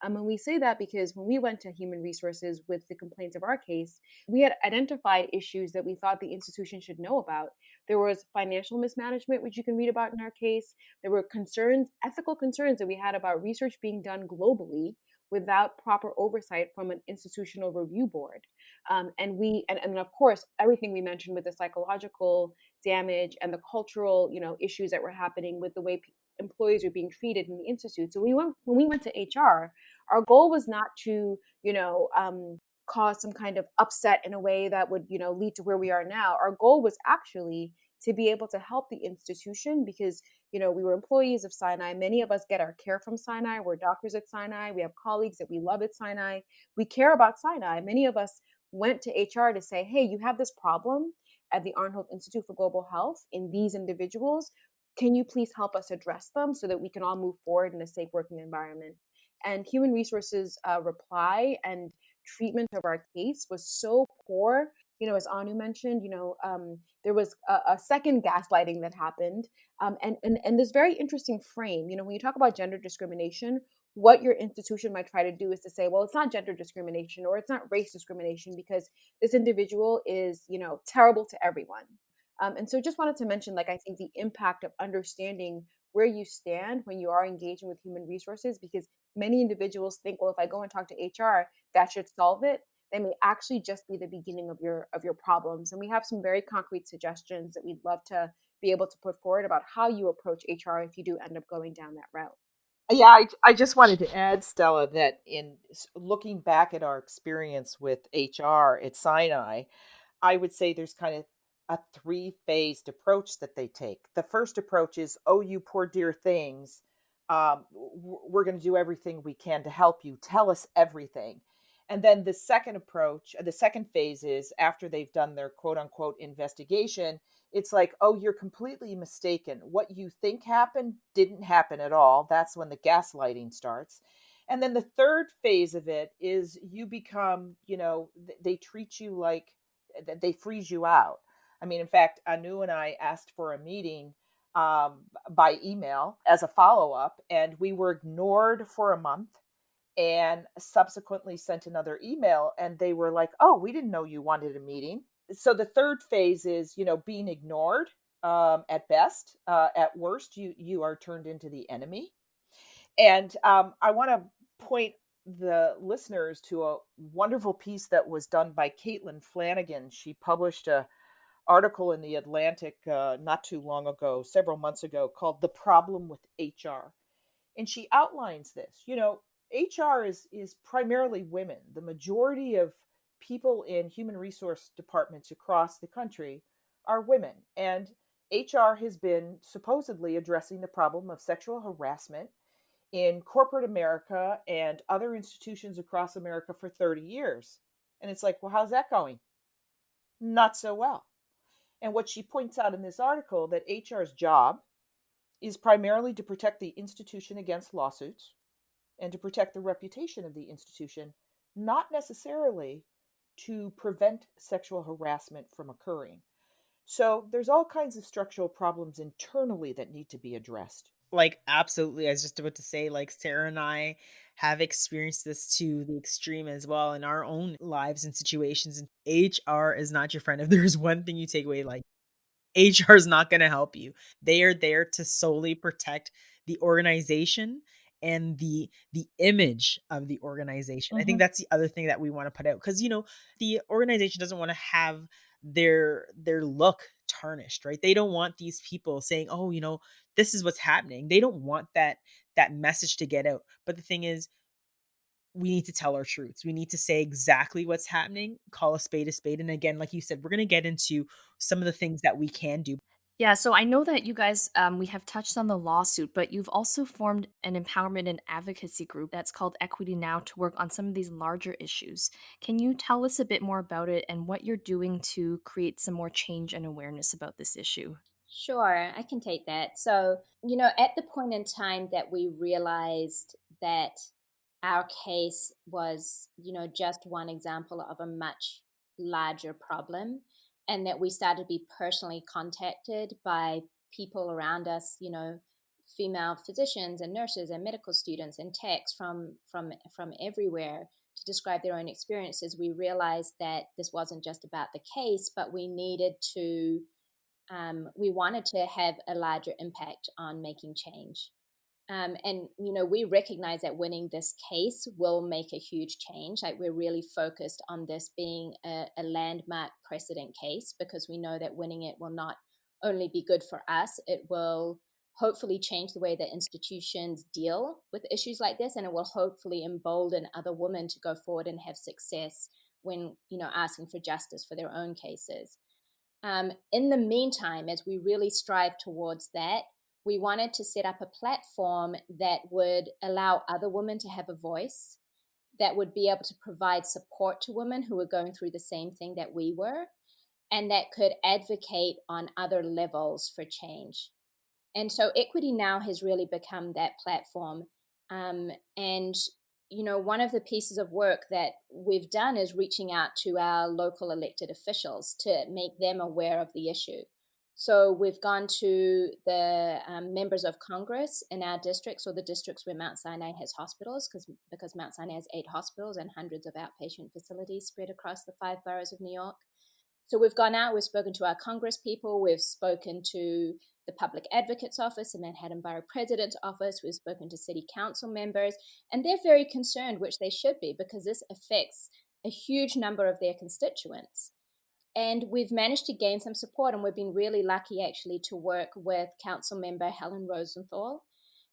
And we say that because when we went to human resources with the complaints of our case, we had identified issues that we thought the institution should know about. There was financial mismanagement, which you can read about in our case. There were concerns, ethical concerns that we had about research being done globally without proper oversight from an institutional review board. And of course, everything we mentioned with the psychological damage and the cultural, issues that were happening with the way employees were being treated in the institute. So when we went to HR, our goal was not to, cause some kind of upset in a way that would, lead to where we are now. Our goal was actually to be able to help the institution because, we were employees of Sinai. Many of us get our care from Sinai. We're doctors at Sinai. We have colleagues that we love at Sinai. We care about Sinai. Many of us went to HR to say, hey, you have this problem at the Arnhold Institute for Global Health in these individuals. Can you please help us address them so that we can all move forward in a safe working environment? And human resources reply and treatment of our case was so poor. As Anu mentioned, there was a second gaslighting that happened. And this very interesting frame, when you talk about gender discrimination, what your institution might try to do is to say, well, it's not gender discrimination or it's not race discrimination because this individual is, terrible to everyone. And so just wanted to mention, I think the impact of understanding where you stand when you are engaging with human resources, because many individuals think, well, if I go and talk to HR, that should solve it. They may actually just be the beginning of your problems. And we have some very concrete suggestions that we'd love to be able to put forward about how you approach HR if you do end up going down that route. Yeah, I just wanted to add, Stella, that in looking back at our experience with HR at Sinai, I would say there's kind of a three-phased approach that they take. The first approach is, oh, you poor dear things, we're going to do everything we can to help you. Tell us everything. And then the second phase is after they've done their quote unquote investigation, it's like, oh, you're completely mistaken. What you think happened didn't happen at all. That's when the gaslighting starts. And then the third phase of it is you become, they treat you like they freeze you out. I mean, in fact, Anu and I asked for a meeting by email as a follow up, and we were ignored for a month and subsequently sent another email. And they were like, oh, we didn't know you wanted a meeting. So the third phase is, being ignored at best. At worst, you are turned into the enemy. And I want to point the listeners to a wonderful piece that was done by Caitlin Flanagan. She published an article in the Atlantic not too long ago, several months ago, called "The Problem with HR," and she outlines this. HR is primarily women. The majority of people in human resource departments across the country are women, and HR has been supposedly addressing the problem of sexual harassment in corporate America and other institutions across America for 30 years. And it's like, well, how's that going? Not so well. And what she points out in this article, that HR's job is primarily to protect the institution against lawsuits and to protect the reputation of the institution, not necessarily to prevent sexual harassment from occurring. So there's all kinds of structural problems internally that need to be addressed. Absolutely. I was just about to say, Sarah and I have experienced this to the extreme as well in our own lives and situations. And HR is not your friend. If there's one thing you take away, HR is not going to help you. They are there to solely protect the organization and the image of the organization. I think that's the other thing that we want to put out, because the organization doesn't want to have their look tarnished, right? They don't want these people saying, oh, this is what's happening. They don't want that message to get out. But the thing is, we need to tell our truths. We need to say exactly what's happening, call a spade a spade. And again, like you said, we're going to get into some of the things that we can do. Yeah, so I know that you guys, we have touched on the lawsuit, but you've also formed an empowerment and advocacy group that's called Equity Now to work on some of these larger issues. Can you tell us a bit more about it and what you're doing to create some more change and awareness about this issue? Sure, I can take that. So, at the point in time that we realized that our case was, just one example of a much larger problem, and that we started to be personally contacted by people around us, female physicians and nurses and medical students and techs from everywhere to describe their own experiences, we realized that this wasn't just about the case, but we wanted to have a larger impact on making change. And, we recognize that winning this case will make a huge change. Like, we're really focused on this being a landmark precedent case, because we know that winning it will not only be good for us, it will hopefully change the way that institutions deal with issues like this. And it will hopefully embolden other women to go forward and have success when, asking for justice for their own cases. In the meantime, as we really strive towards that, we wanted to set up a platform that would allow other women to have a voice, that would be able to provide support to women who were going through the same thing that we were, and that could advocate on other levels for change. And so Equity Now has really become that platform. And one of the pieces of work that we've done is reaching out to our local elected officials to make them aware of the issue. So we've gone to the members of Congress in our districts, or the districts where Mount Sinai has hospitals, because Mount Sinai has 8 hospitals and hundreds of outpatient facilities spread across the 5 boroughs of New York. So we've gone out, we've spoken to our Congress people, we've spoken to the Public Advocate's Office, the Manhattan Borough President's Office, we've spoken to city council members, and they're very concerned, which they should be, because this affects a huge number of their constituents. And we've managed to gain some support, and we've been really lucky actually to work with Council Member Helen Rosenthal.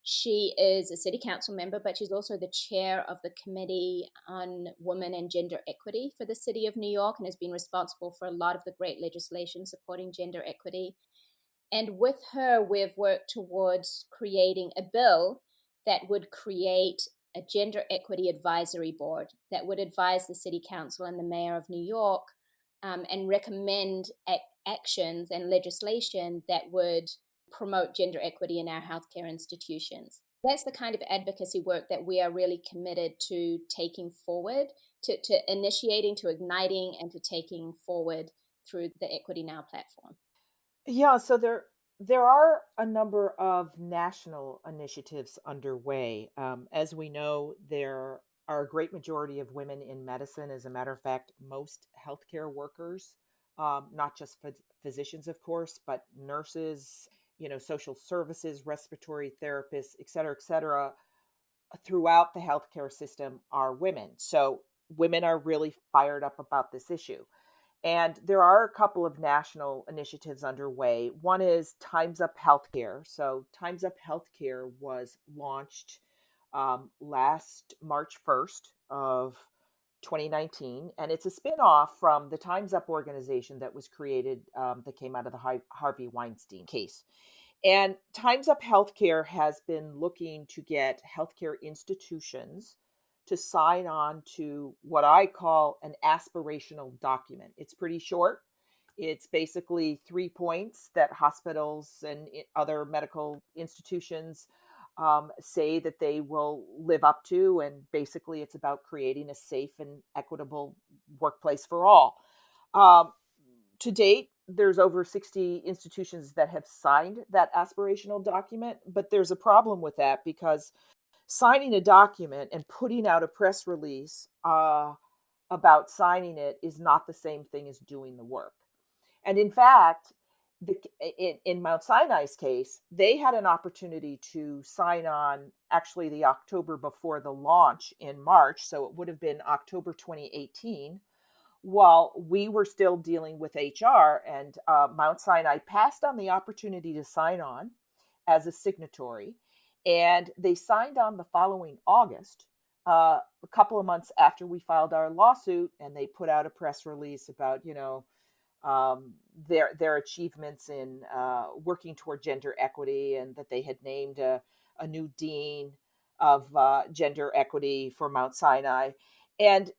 She is a city council member, but she's also the chair of the Committee on Women and Gender Equity for the City of New York, and has been responsible for a lot of the great legislation supporting gender equity. And with her, we've worked towards creating a bill that would create a gender equity advisory board that would advise the city council and the mayor of New York, and recommend actions and legislation that would promote gender equity in our healthcare institutions. That's the kind of advocacy work that we are really committed to taking forward, to initiating, to igniting, and to taking forward through the Equity Now platform. Yeah, so there are a number of national initiatives underway. As we know, there are a great majority of women in medicine. As a matter of fact, most healthcare workers, not just physicians, of course, but nurses, social services, respiratory therapists, et cetera, throughout the healthcare system are women. So women are really fired up about this issue. And there are a couple of national initiatives underway. One is Time's Up Healthcare. So Time's Up Healthcare was launched last March 1st of 2019, and it's a spinoff from the Time's Up organization that was created, that came out of the Harvey Weinstein case. And Time's Up Healthcare has been looking to get healthcare institutions to sign on to what I call an aspirational document. It's pretty short. It's basically 3 points that hospitals and other medical institutions say that they will live up to. And basically, it's about creating a safe and equitable workplace for all. To date, there's over 60 institutions that have signed that aspirational document, but there's a problem with that, because signing a document and putting out a press release about signing it is not the same thing as doing the work. And in fact, in Mount Sinai's case, they had an opportunity to sign on actually the October before the launch in March. So it would have been October 2018, while we were still dealing with HR, and Mount Sinai passed on the opportunity to sign on as a signatory. And they signed on the following August, a couple of months after we filed our lawsuit, and they put out a press release about, their achievements in working toward gender equity, and that they had named a new dean of gender equity for Mount Sinai. And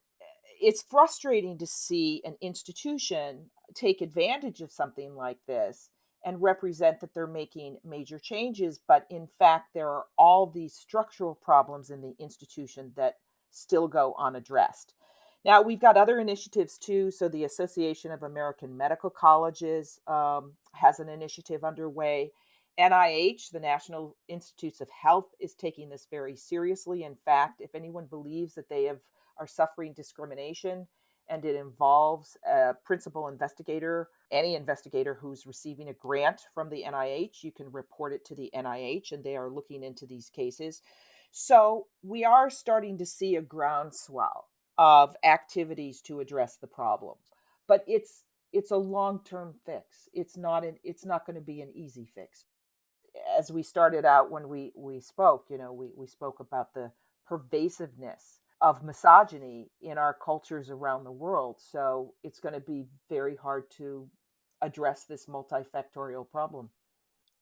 it's frustrating to see an institution take advantage of something like this and represent that they're making major changes, but in fact there are all these structural problems in the institution that still go unaddressed. Now, we've got other initiatives too. So the Association of American Medical Colleges has an initiative underway. NIH, the National Institutes of Health, is taking this very seriously. In fact, if anyone believes that they are suffering discrimination and it involves a principal investigator, any investigator who's receiving a grant from the NIH, you can report it to the NIH, and they are looking into these cases. So we are starting to see a groundswell of activities to address the problem, but it's a long-term fix. It's not going to be an easy fix. As we started out when we spoke, we spoke about the pervasiveness of misogyny in our cultures around the world. So it's going to be very hard to address this multifactorial problem.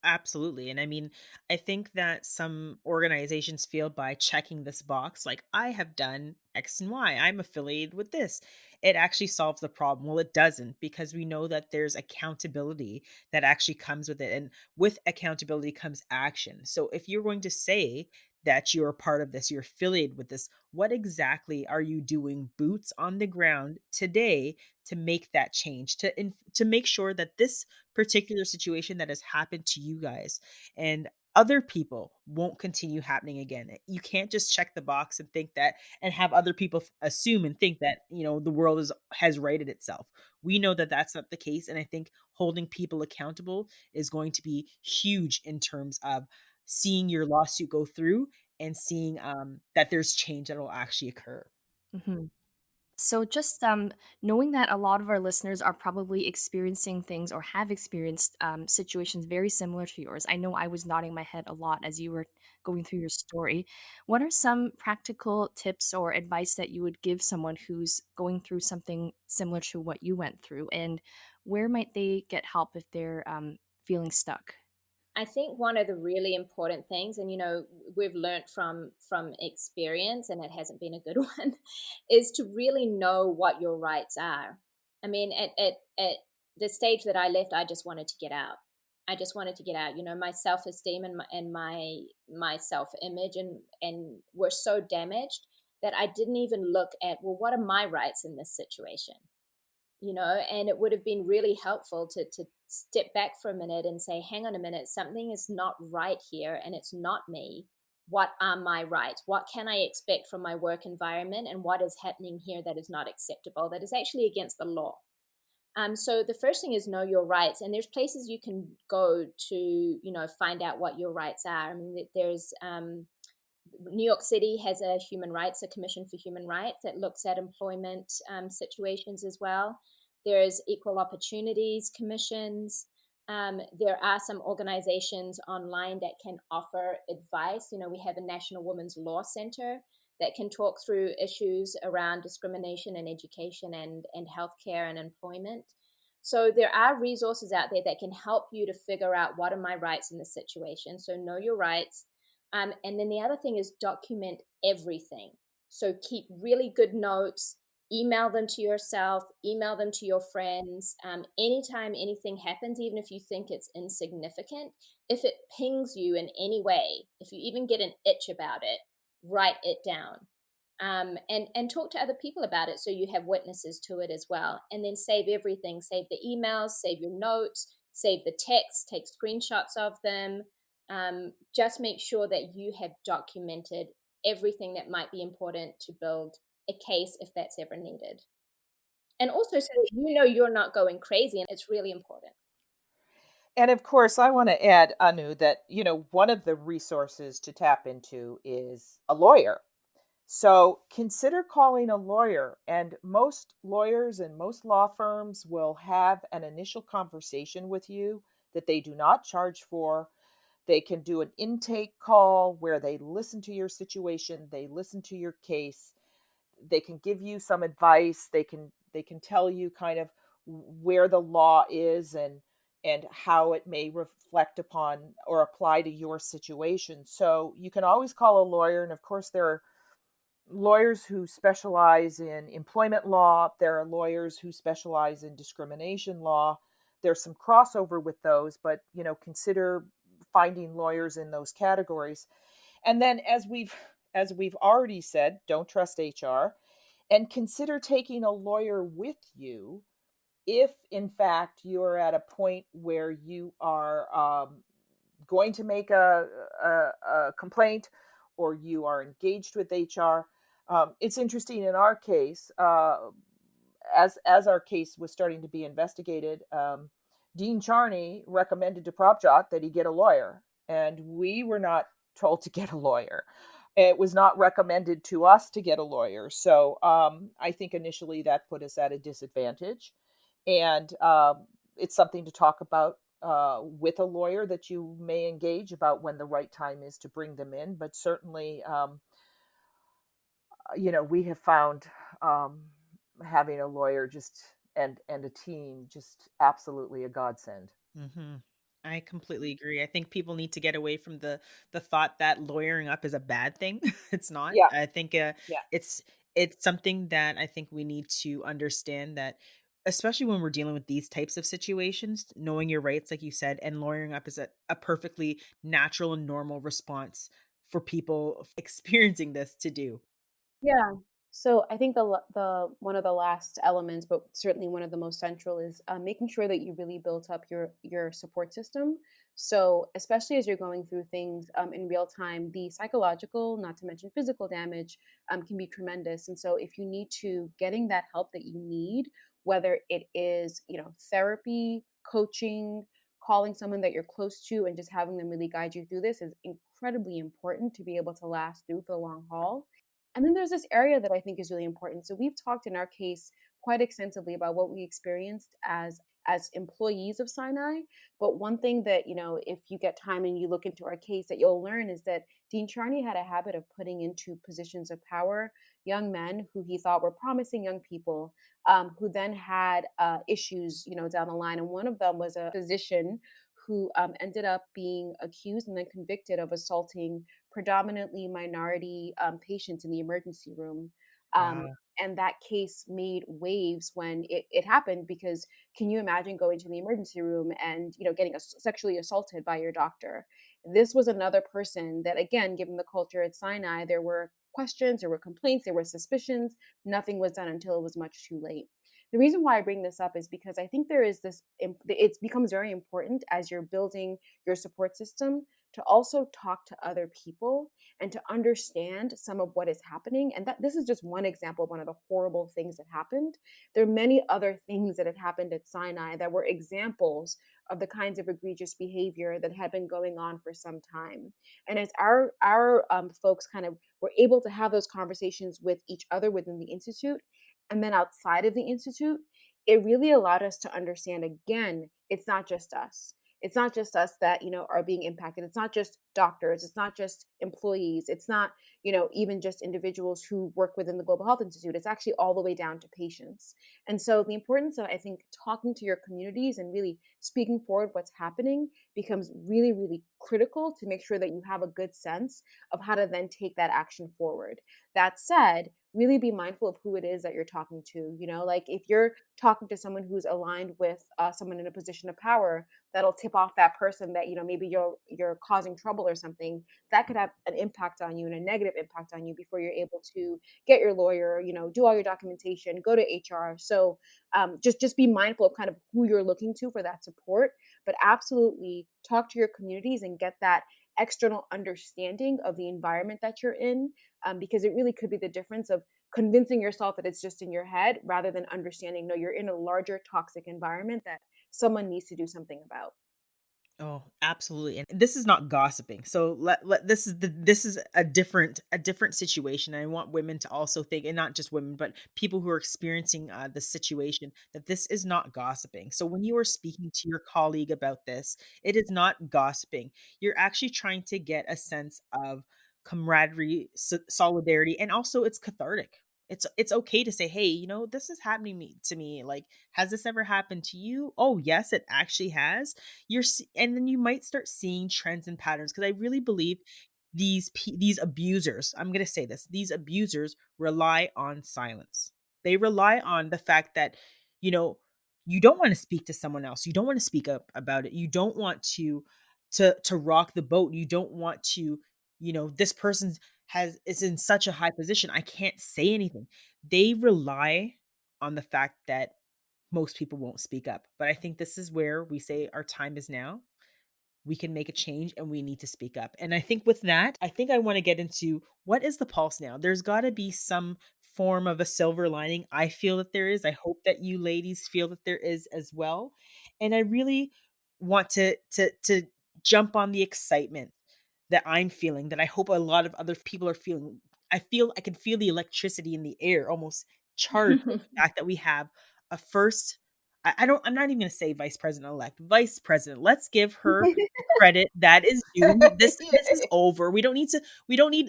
Absolutely. And I mean, I think that some organizations feel by checking this box, like I have done X and Y, I'm affiliated with this, it actually solves the problem. Well, it doesn't, because we know that there's accountability that actually comes with it. And with accountability comes action. So if you're going to say that you're a part of this, you're affiliated with this, what exactly are you doing boots on the ground today to make that change, to make sure that this particular situation that has happened to you guys and other people won't continue happening again? You can't just check the box and think that, and have other people assume and think that, the world has righted itself. We know that that's not the case, and I think holding people accountable is going to be huge in terms of seeing your lawsuit go through and seeing that there's change that will actually occur. Mhm. So, just knowing that a lot of our listeners are probably experiencing things or have experienced situations very similar to yours. I know I was nodding my head a lot as you were going through your story. What are some practical tips or advice that you would give someone who's going through something similar to what you went through? And where might they get help if they're feeling stuck? I think one of the really important things, and we've learned from experience, and it hasn't been a good one, is to really know what your rights are. I mean, at the stage that I left, I just wanted to get out. I just wanted to get out. My self esteem and my self image and were so damaged that I didn't even look at, well, what are my rights in this situation? And it would have been really helpful to step back for a minute and say, hang on a minute, something is not right here, and it's not me. What are my rights? What can I expect from my work environment, and what is happening here that is not acceptable, that is actually against the law? So the first thing is know your rights, and there's places you can go to, find out what your rights are. I mean, there's New York City has a commission for human rights that looks at employment situations as well. There's equal opportunities commissions. There are some organizations online that can offer advice. We have a National Women's Law Center that can talk through issues around discrimination in education and healthcare and employment. So there are resources out there that can help you to figure out what are my rights in this situation. So know your rights. And then the other thing is document everything. So keep really good notes, email them to yourself, email them to your friends. Anytime anything happens, even if you think it's insignificant, if it pings you in any way, if you even get an itch about it, write it down. And talk to other people about it so you have witnesses to it as well. And then save everything. Save the emails, save your notes, save the texts, take screenshots of them. Just make sure that you have documented everything that might be important to build a case if that's ever needed. And also so that you're not going crazy, and it's really important. And of course, I want to add, Anu, that, one of the resources to tap into is a lawyer. So consider calling a lawyer, and most lawyers and most law firms will have an initial conversation with you that they do not charge for. They can do an intake call where they listen to your situation, they listen to your case, they can give you some advice, they can tell you kind of where the law is and how it may reflect upon or apply to your situation. So you can always call a lawyer, and of course there are lawyers who specialize in employment law, there are lawyers who specialize in discrimination law. There's some crossover with those, but consider finding lawyers in those categories. And then as we've already said, don't trust HR, and consider taking a lawyer with you if in fact you're at a point where you are going to make a complaint or you are engaged with HR. It's interesting in our case, as our case was starting to be investigated, Dean Charney recommended to Propjot that he get a lawyer, and we were not told to get a lawyer. It was not recommended to us to get a lawyer. So I think initially that put us at a disadvantage. And it's something to talk about with a lawyer that you may engage about when the right time is to bring them in. But certainly, we have found having a lawyer and a team just absolutely a godsend. Hmm. I completely agree. I think people need to get away from the thought that lawyering up is a bad thing. It's not. Yeah, I think yeah, it's it's something that I think we need to understand that, especially when we're dealing with these types of situations, knowing your rights, like you said, and lawyering up is a perfectly natural and normal response for people experiencing this to do. Yeah. So I think the one of the last elements, but certainly one of the most central, is making sure that you really built up your support system. So especially as you're going through things in real time, the psychological, not to mention physical damage, can be tremendous. And so if you need to getting that help that you need, whether it is therapy, coaching, calling someone that you're close to, and just having them really guide you through this is incredibly important to be able to last through for the long haul. And then there's this area that I think is really important. So we've talked in our case quite extensively about what we experienced as employees of Sinai. But one thing that, if you get time and you look into our case, that you'll learn is that Dean Charney had a habit of putting into positions of power young men who he thought were promising young people, who then had issues, down the line. And one of them was a physician who ended up being accused and then convicted of assaulting predominantly minority patients in the emergency room. Um, Wow. and that case made waves when it happened, because can you imagine going to the emergency room and getting sexually assaulted by your doctor? This was another person that, again, given the culture at Sinai, there were questions, there were complaints, there were suspicions. Nothing was done until it was much too late. The reason why I bring this up is because I think there is this, it becomes very important as you're building your support system to also talk to other people and to understand some of what is happening. And that this is just one example of one of the horrible things that happened. There are many other things that had happened at Sinai that were examples of the kinds of egregious behavior that had been going on for some time. And as our folks kind of were able to have those conversations with each other within the institute, and then outside of the institute, it really allowed us to understand, again, it's not just us. It's not just us that are being impacted. It's not just doctors. It's not just employees. It's not even just individuals who work within the Global Health Institute. It's actually all the way down to patients. And so the importance of, I think, talking to your communities and really speaking forward what's happening becomes really, really critical to make sure that you have a good sense of how to then take that action forward. That said, really be mindful of who it is that you're talking to. Like if you're talking to someone who's aligned with someone in a position of power, that'll tip off that person that maybe you're causing trouble or something. That could have an impact on you and a negative impact on you before you're able to get your lawyer, do all your documentation, go to HR. So just be mindful of kind of who you're looking to for that support, but absolutely talk to your communities and get that external understanding of the environment that you're in, because it really could be the difference of convincing yourself that it's just in your head rather than understanding, no, you're in a larger toxic environment that someone needs to do something about. Oh, absolutely. And this is not gossiping. So this is a different situation. And I want women to also think, and not just women, but people who are experiencing the situation, that this is not gossiping. So when you are speaking to your colleague about this, it is not gossiping. You're actually trying to get a sense of camaraderie, solidarity, and also it's cathartic. It's okay to say, "Hey, this is happening to me. Like, has this ever happened to you?" "Oh, yes, it actually has." And then you might start seeing trends and patterns because I really believe these abusers, I'm going to say this, these abusers rely on silence. They rely on the fact that, you know, you don't want to speak to someone else. You don't want to speak up about it. You don't want to rock the boat. You don't want to, this person is in such a high position. I can't say anything. They rely on the fact that most people won't speak up. But I think this is where we say our time is now. We can make a change and we need to speak up. And I think with that, I think I want to get into what is the pulse now? There's got to be some form of a silver lining. I feel that there is. I hope that you ladies feel that there is as well. And I really want to jump on the excitement that I'm feeling, that I hope a lot of other people are feeling. I can feel the electricity in the air, almost charged with the fact that we have a first. I'm not even gonna say vice president elect, vice president. Let's give her the credit that is due. This is over. We don't need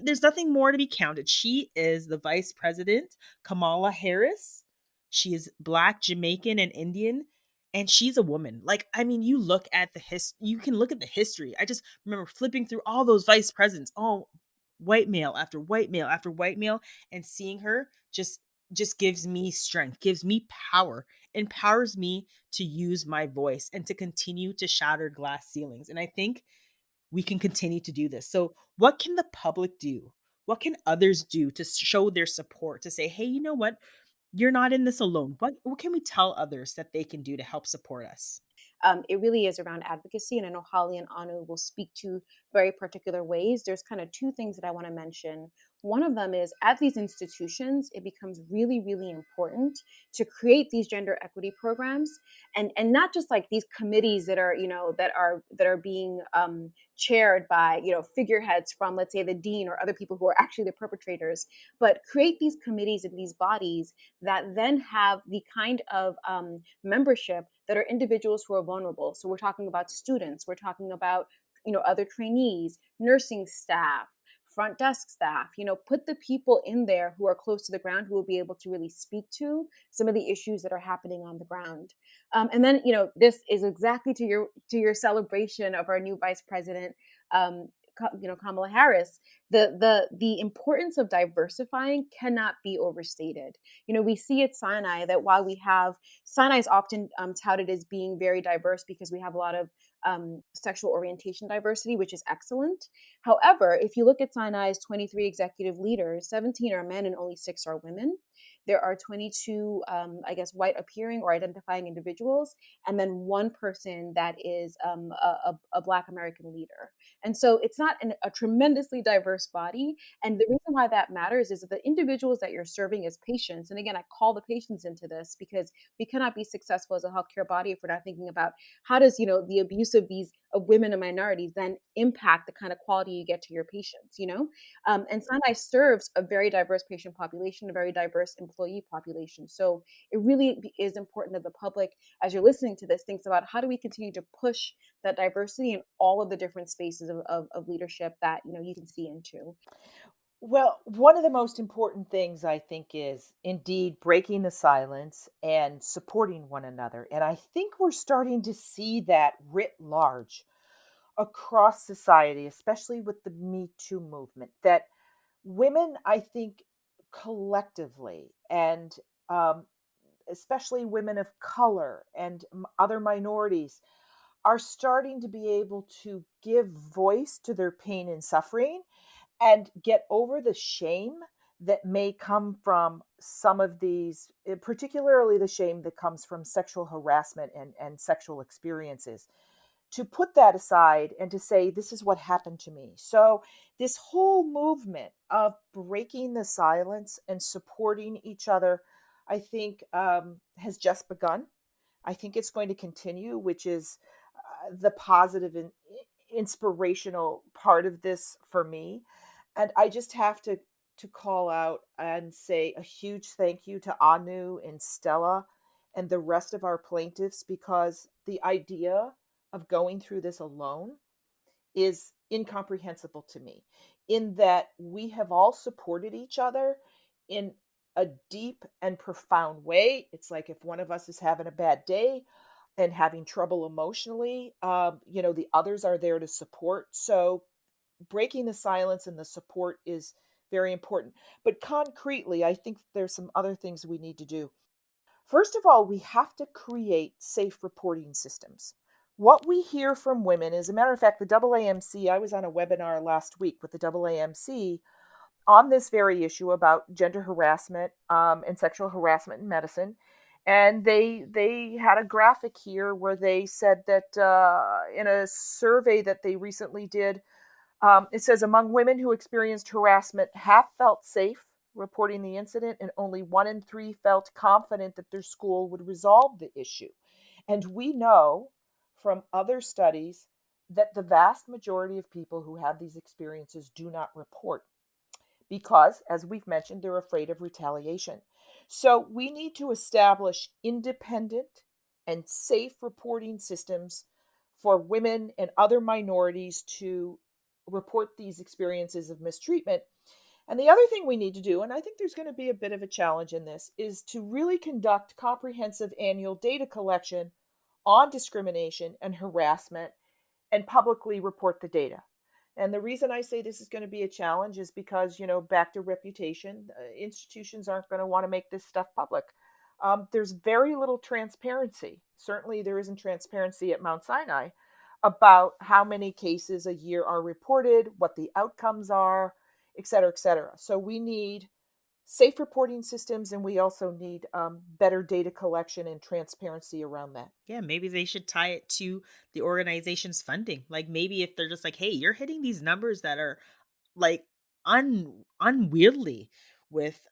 there's nothing more to be counted. She is the vice president, Kamala Harris. She is Black, Jamaican, and Indian. And she's a woman. Like, I mean, you can look at the history. I just remember flipping through all those vice presidents. Oh, white male after white male after white male, and seeing her just gives me strength, gives me power, empowers me to use my voice and to continue to shatter glass ceilings. And I think we can continue to do this. So, what can the public do? What can others do to show their support, to say, "Hey, you know what? You're not in this alone." What can we tell others that they can do to help support us? It really is around advocacy. And I know Holly and Anu will speak to very particular ways. There's kind of two things that I want to mention. One of them is at these institutions, it becomes really, really important to create these gender equity programs, and not just like these committees that are, that are being chaired by, figureheads from, let's say, the dean or other people who are actually the perpetrators, but create these committees and these bodies that then have the kind of membership that are individuals who are vulnerable. So we're talking about students, we're talking about, other trainees, nursing staff, front desk staff, put the people in there who are close to the ground, who will be able to really speak to some of the issues that are happening on the ground. And then, this is exactly to your celebration of our new vice president, Kamala Harris. The importance of diversifying cannot be overstated. We see at Sinai that while Sinai is often touted as being very diverse because we have a lot of sexual orientation diversity, which is excellent. However, if you look at Sinai's 23 executive leaders, 17 are men and only 6 are women. There are 22, white appearing or identifying individuals, and then one person that is a Black American leader. And so it's not a tremendously diverse body. And the reason why that matters is that the individuals that you're serving as patients, and again, I call the patients into this because we cannot be successful as a healthcare body if we're not thinking about how does, the abuse of women and minorities then impact the kind of quality you get to your patients, and Sinai serves a very diverse patient population, a very diverse employee population. So it really is important that the public, as you're listening to this, thinks about how do we continue to push that diversity in all of the different spaces of leadership that, you can see into. Well, one of the most important things I think is indeed breaking the silence and supporting one another. And I think we're starting to see that writ large across society, especially with the Me Too movement, that women, I think, collectively, and um, especially women of color and other minorities, are starting to be able to give voice to their pain and suffering and get over the shame that may come from some of these, particularly the shame that comes from sexual harassment and sexual experiences, to put that aside and to say, this is what happened to me. So, this whole movement of breaking the silence and supporting each other, I think, has just begun. I think it's going to continue, which is the positive and inspirational part of this for me. And I just have to call out and say a huge thank you to Anu and Stella and the rest of our plaintiffs, because the idea of going through this alone is incomprehensible to me, in that we have all supported each other in a deep and profound way. It's like if one of us is having a bad day and having trouble emotionally, the others are there to support. So breaking the silence and the support is very important. But concretely, I think there's some other things we need to do. First of all, we have to create safe reporting systems. What we hear from women, as a matter of fact, the AAMC, I was on a webinar last week with the AAMC on this very issue about gender harassment and sexual harassment in medicine. And they had a graphic here where they said that in a survey that they recently did, it says among women who experienced harassment, half felt safe reporting the incident, and only 1 in 3 felt confident that their school would resolve the issue. And we know from other studies that the vast majority of people who have these experiences do not report because, as we've mentioned, they're afraid of retaliation. So we need to establish independent and safe reporting systems for women and other minorities to report these experiences of mistreatment. And the other thing we need to do, and I think there's going to be a bit of a challenge in this, is to really conduct comprehensive annual data collection on discrimination and harassment and publicly report the data. And the reason I say this is going to be a challenge is because, back to reputation, institutions aren't going to want to make this stuff public. There's very little transparency. Certainly there isn't transparency at Mount Sinai about how many cases a year are reported, what the outcomes are, et cetera, et cetera. So we need safe reporting systems, and we also need better data collection and transparency around that. Yeah, maybe they should tie it to the organization's funding. Like maybe if they're just like, hey, you're hitting these numbers that are like unwieldy with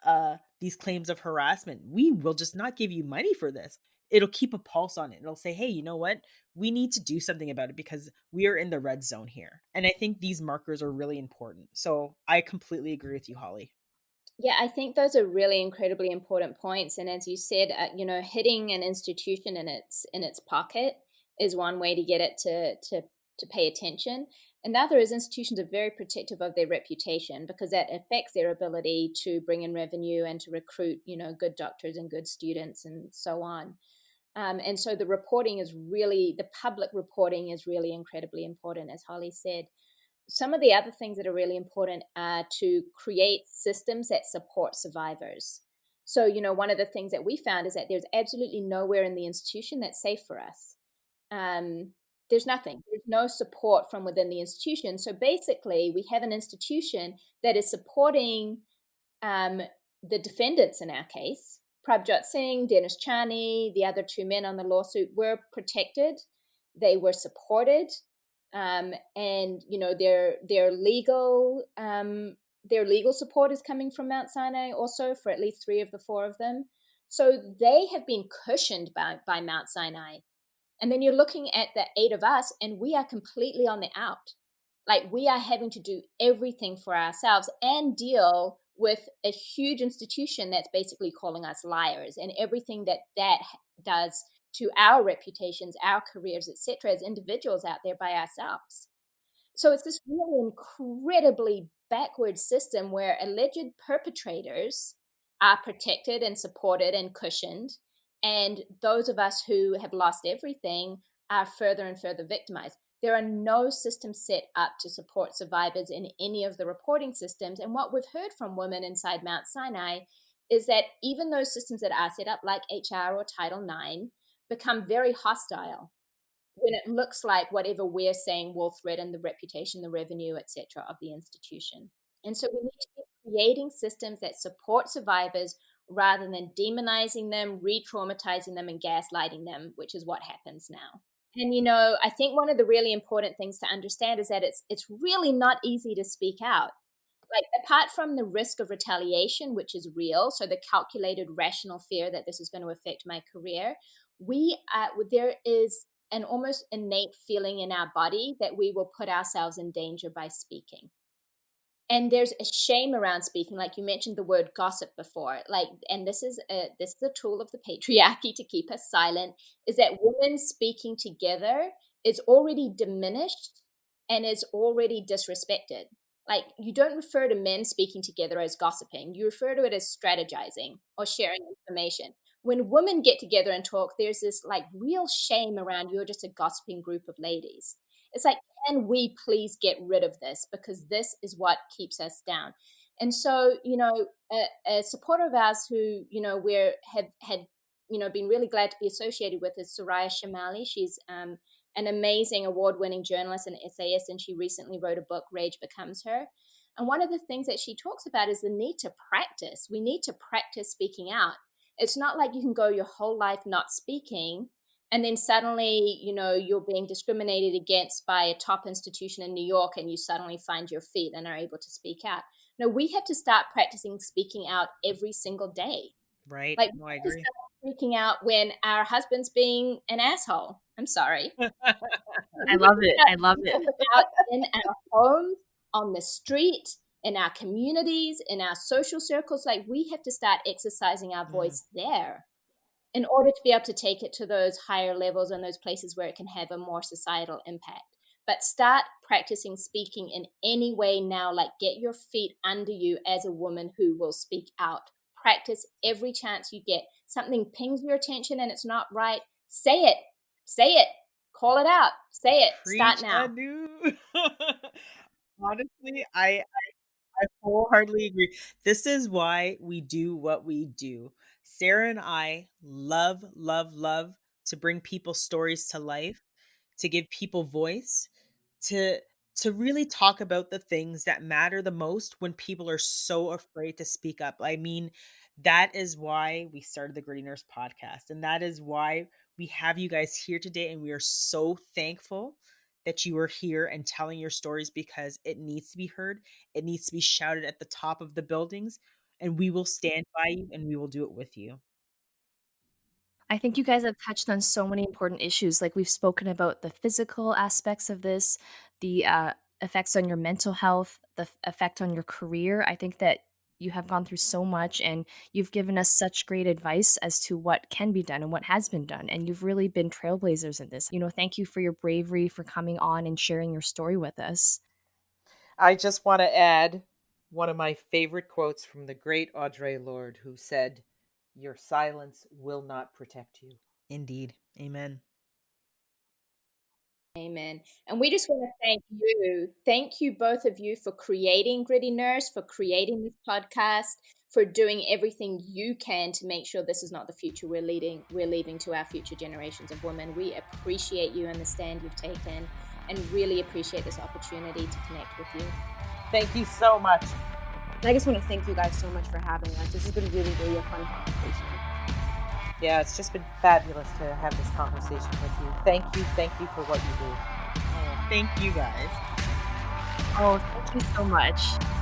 these claims of harassment, we will just not give you money for this. It'll keep a pulse on it. It'll say, hey, you know what? We need to do something about it because we are in the red zone here. And I think these markers are really important. So I completely agree with you, Holly. Yeah, I think those are really incredibly important points. And as you said, hitting an institution in its pocket is one way to get it to pay attention. Another is institutions are very protective of their reputation because that affects their ability to bring in revenue and to recruit, good doctors and good students and so on. And so the public reporting is really incredibly important, as Holly said. Some of the other things that are really important are to create systems that support survivors. So, one of the things that we found is that there's absolutely nowhere in the institution that's safe for us. There's nothing. There's no support from within the institution. So basically, we have an institution that is supporting the defendants in our case. Prabhat Singh, Dennis Chani, the other 2 men on the lawsuit were protected. They were supported. And their legal support is coming from Mount Sinai also for at least 3 of the 4 of them. So they have been cushioned by Mount Sinai. And then you're looking at the 8 of us, and we are completely on the out. Like we are having to do everything for ourselves and deal with a huge institution that's basically calling us liars, and everything that does to our reputations, our careers, etc., as individuals out there by ourselves. So it's this really incredibly backward system where alleged perpetrators are protected and supported and cushioned, and those of us who have lost everything are further and further victimized. There are no systems set up to support survivors in any of the reporting systems. And what we've heard from women inside Mount Sinai is that even those systems that are set up, like HR or Title IX, become very hostile when it looks like whatever we're saying will threaten the reputation, the revenue, etc., of the institution. And so we need to be creating systems that support survivors rather than demonizing them, re-traumatizing them, and gaslighting them, which is what happens now. And, I think one of the really important things to understand is that it's really not easy to speak out. Like, apart from the risk of retaliation, which is real, so the calculated rational fear that this is going to affect my career, there is an almost innate feeling in our body that we will put ourselves in danger by speaking. And there's a shame around speaking. Like you mentioned the word gossip before, and this is a tool of the patriarchy to keep us silent, is that women speaking together is already diminished and is already disrespected. Like, you don't refer to men speaking together as gossiping. You refer to it as strategizing or sharing information. When women get together and talk, there's this like real shame around you're just a gossiping group of ladies. It's like, can we please get rid of this? Because this is what keeps us down. And so, a supporter of ours who, have had, been really glad to be associated with is Soraya Shamali. She's an amazing award-winning journalist and essayist, and she recently wrote a book, Rage Becomes Her. And one of the things that she talks about is the need to practice. We need to practice speaking out. It's not like you can go your whole life not speaking, and then suddenly, you're being discriminated against by a top institution in New York, and you suddenly find your feet and are able to speak out. No, we have to start practicing speaking out every single day. Right. Like, No, I agree. Speaking out when our husband's being an asshole. I'm sorry. I love it. I love it. Out in our homes, on the street, in our communities, in our social circles, like, we have to start exercising our voice there in order to be able to take it to those higher levels and those places where it can have a more societal impact. But start practicing speaking in any way now, like, get your feet under you as a woman who will speak out. Practice every chance you get. Something pings your attention and it's not right. Say it. Say it. Call it out. Say it. Preach, Start now. Anu. Honestly, I wholeheartedly agree. This is why we do what we do. Sara and I love, love, love to bring people's stories to life, to give people voice, to really talk about the things that matter the most when people are so afraid to speak up. I mean, that is why we started the Gritty Nurse podcast, and that is why we have you guys here today, and we are so thankful that you are here and telling your stories, because it needs to be heard. It needs to be shouted at the top of the buildings, and we will stand by you and we will do it with you. I think you guys have touched on so many important issues. Like, we've spoken about the physical aspects of this, the effects on your mental health, the effect on your career. I think that you have gone through so much, and you've given us such great advice as to what can be done and what has been done. And you've really been trailblazers in this. Thank you for your bravery, for coming on and sharing your story with us. I just want to add one of my favorite quotes from the great Audre Lorde, who said, "Your silence will not protect you." Indeed. Amen. Amen. And we just want to thank you. Thank you, both of you, for creating Gritty Nurse, for creating this podcast, for doing everything you can to make sure this is not the future we're leaving to our future generations of women. We appreciate you and the stand you've taken, and really appreciate this opportunity to connect with you. Thank you so much. And I just want to thank you guys so much for having us. This has been really, really a fun conversation. Yeah, it's just been fabulous to have this conversation with you. Thank you for what you do. Oh, thank you guys. Oh, thank you so much.